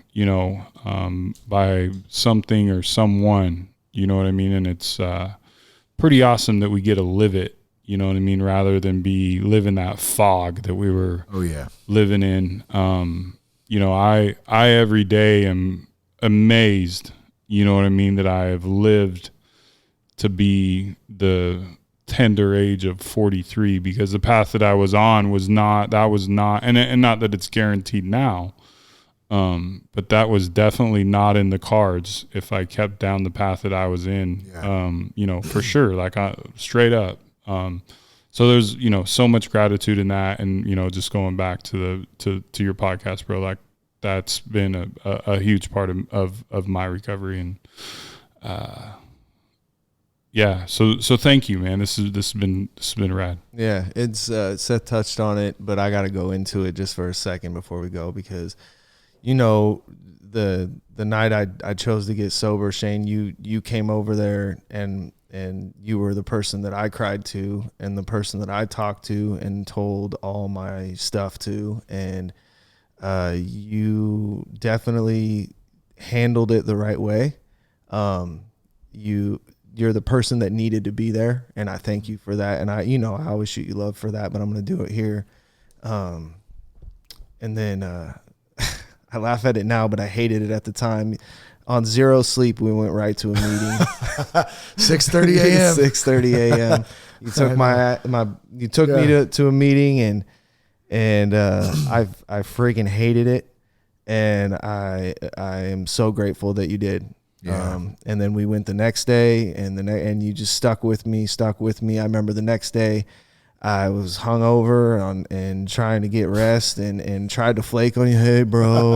by something or someone, you know what I mean? And it's, pretty awesome that we get to live it, you know what I mean? Rather than be living that fog that we were living in. I every day am amazed, you know what I mean? That I have lived to be the tender age of 43, because the path that I was on was not, and not that it's guaranteed now. But that was definitely not in the cards if I kept down the path that I was in, for sure, like straight up. So there's, so much gratitude in that. And, just going back to your podcast, bro, like that's been a huge part of my recovery. And, so thank you, man. This has been rad. Yeah, it's Seth touched on it, but I got to go into it just for a second before we go, because the night I chose to get sober, Shane, you came over there and you were the person that I cried to and the person that I talked to and told all my stuff to, and you definitely handled it the right way. You're the person that needed to be there, and I thank you for that. And I always shoot you love for that, but I'm going to do it here. And then I laugh at it now, but I hated it at the time. On zero sleep, we went right to a meeting. 6:30 a.m. 6:30 a.m. You took you took me to a meeting, and I freaking hated it, and I am so grateful that you did. Yeah. And then we went the next day, and you just stuck with me. I remember the next day I was hungover and trying to get rest and tried to flake on you. Hey, bro,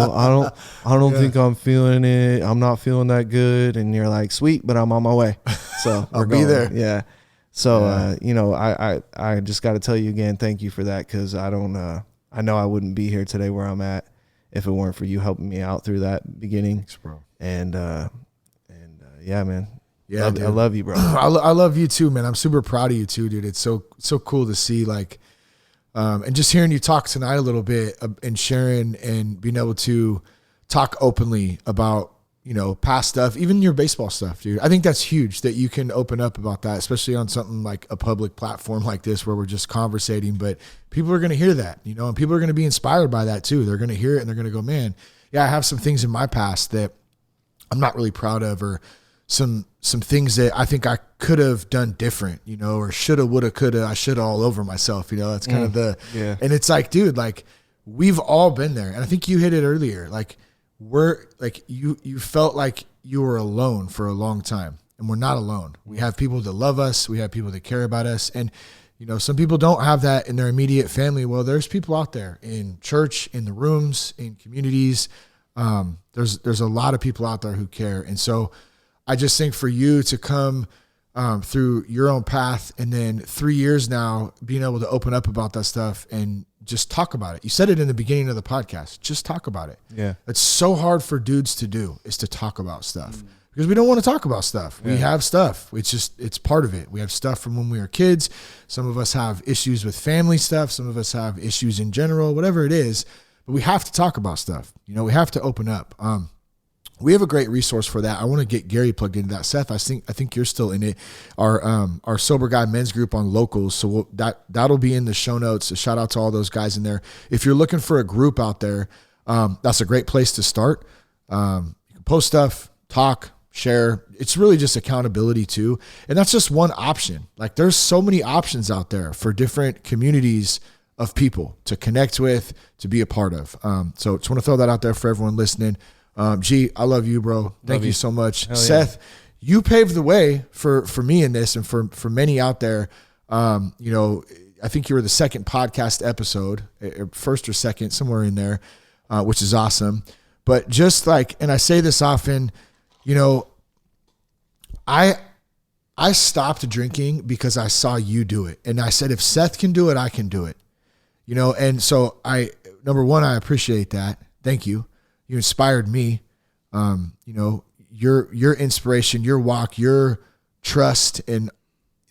I don't think I'm feeling it. I'm not feeling that good. And you're like, sweet, but I'm on my way. So I'll be there. Yeah. So, I just got to tell you again, thank you for that. 'Cause I know I wouldn't be here today where I'm at if it weren't for you helping me out through that beginning. Thanks, bro. And yeah, man. Yeah, I love you, bro. I love you too, man. I'm super proud of you too, dude. It's so cool to see, like, and just hearing you talk tonight a little bit and sharing and being able to talk openly about, past stuff, even your baseball stuff, dude. I think that's huge that you can open up about that, especially on something like a public platform like this where we're just conversating, but people are going to hear that, and people are going to be inspired by that too. They're going to hear it and they're going to go, man, yeah, I have some things in my past that I'm not really proud of, or some things that I think I could have done different, or shoulda, woulda, coulda, I shoulda all over myself, that's kind of and it's like, dude, like we've all been there. And I think you hit it earlier. Like you felt like you were alone for a long time, and we're not alone. We have people that love us. We have people that care about us. And, some people don't have that in their immediate family. Well, there's people out there in church, in the rooms, in communities. There's a lot of people out there who care. And so I just think for you to come through your own path, and then 3 years now being able to open up about that stuff and just talk about it. You said it in the beginning of the podcast, just talk about it. Yeah. It's so hard for dudes to do, is to talk about stuff because we don't want to talk about stuff. We have stuff. It's part of it. We have stuff from when we were kids. Some of us have issues with family stuff. Some of us have issues in general, whatever it is, but we have to talk about stuff. You know, we have to open up. We have a great resource for that. I want to get Gary plugged into that. Seth, I think you're still in it. Our Sober Guy men's group on Locals. So that'll be in the show notes. A shout out to all those guys in there. If you're looking for a group out there, that's a great place to start. You can post stuff, talk, share. It's really just accountability too. And that's just one option. Like there's so many options out there for different communities of people to connect with, to be a part of. So just want to throw that out there for everyone listening. G, I love you, bro. Thank you so much. Hell Seth, you paved the way for me in this and for many out there. You know, I think you were the second podcast episode, first or second, somewhere in there, which is awesome. But just like, and I say this often, you know, I stopped drinking because I saw you do it. And I said, if Seth can do it, I can do it. You know, and so number one, I appreciate that. Thank you. You inspired me. You know, your inspiration, your walk, your trust, and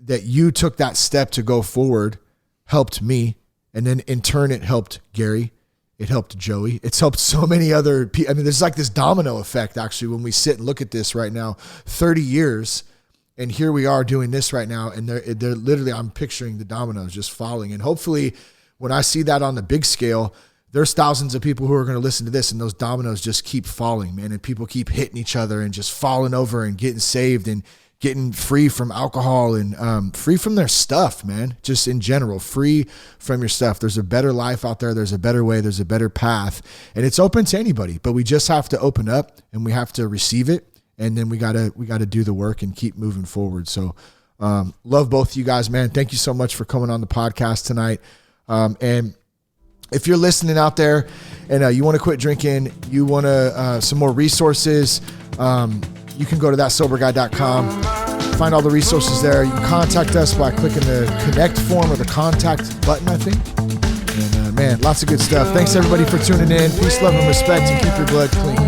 that you took that step to go forward helped me. And then in turn, it helped Gary. It helped Joey. It's helped so many other people. I mean, there's like this domino effect, actually, when we sit and look at this right now, 30 years. And here we are doing this right now. And they're literally, I'm picturing the dominoes just falling. And hopefully when I see that on the big scale, there's thousands of people who are going to listen to this, and those dominoes just keep falling, man. And people keep hitting each other and just falling over and getting saved and getting free from alcohol and free from their stuff, man. Just in general, free from your stuff. There's a better life out there. There's a better way. There's a better path, and it's open to anybody. But we just have to open up and we have to receive it, and then we gotta do the work and keep moving forward. So love both of you guys, man. Thank you so much for coming on the podcast tonight. And if you're listening out there and you want to quit drinking, you want to some more resources, you can go to thatsoberguy.com, find all the resources there. You can contact us by clicking the connect form or the contact button, I think. And man, lots of good stuff. Thanks everybody for tuning in. Peace, love, and respect, and keep your blood clean.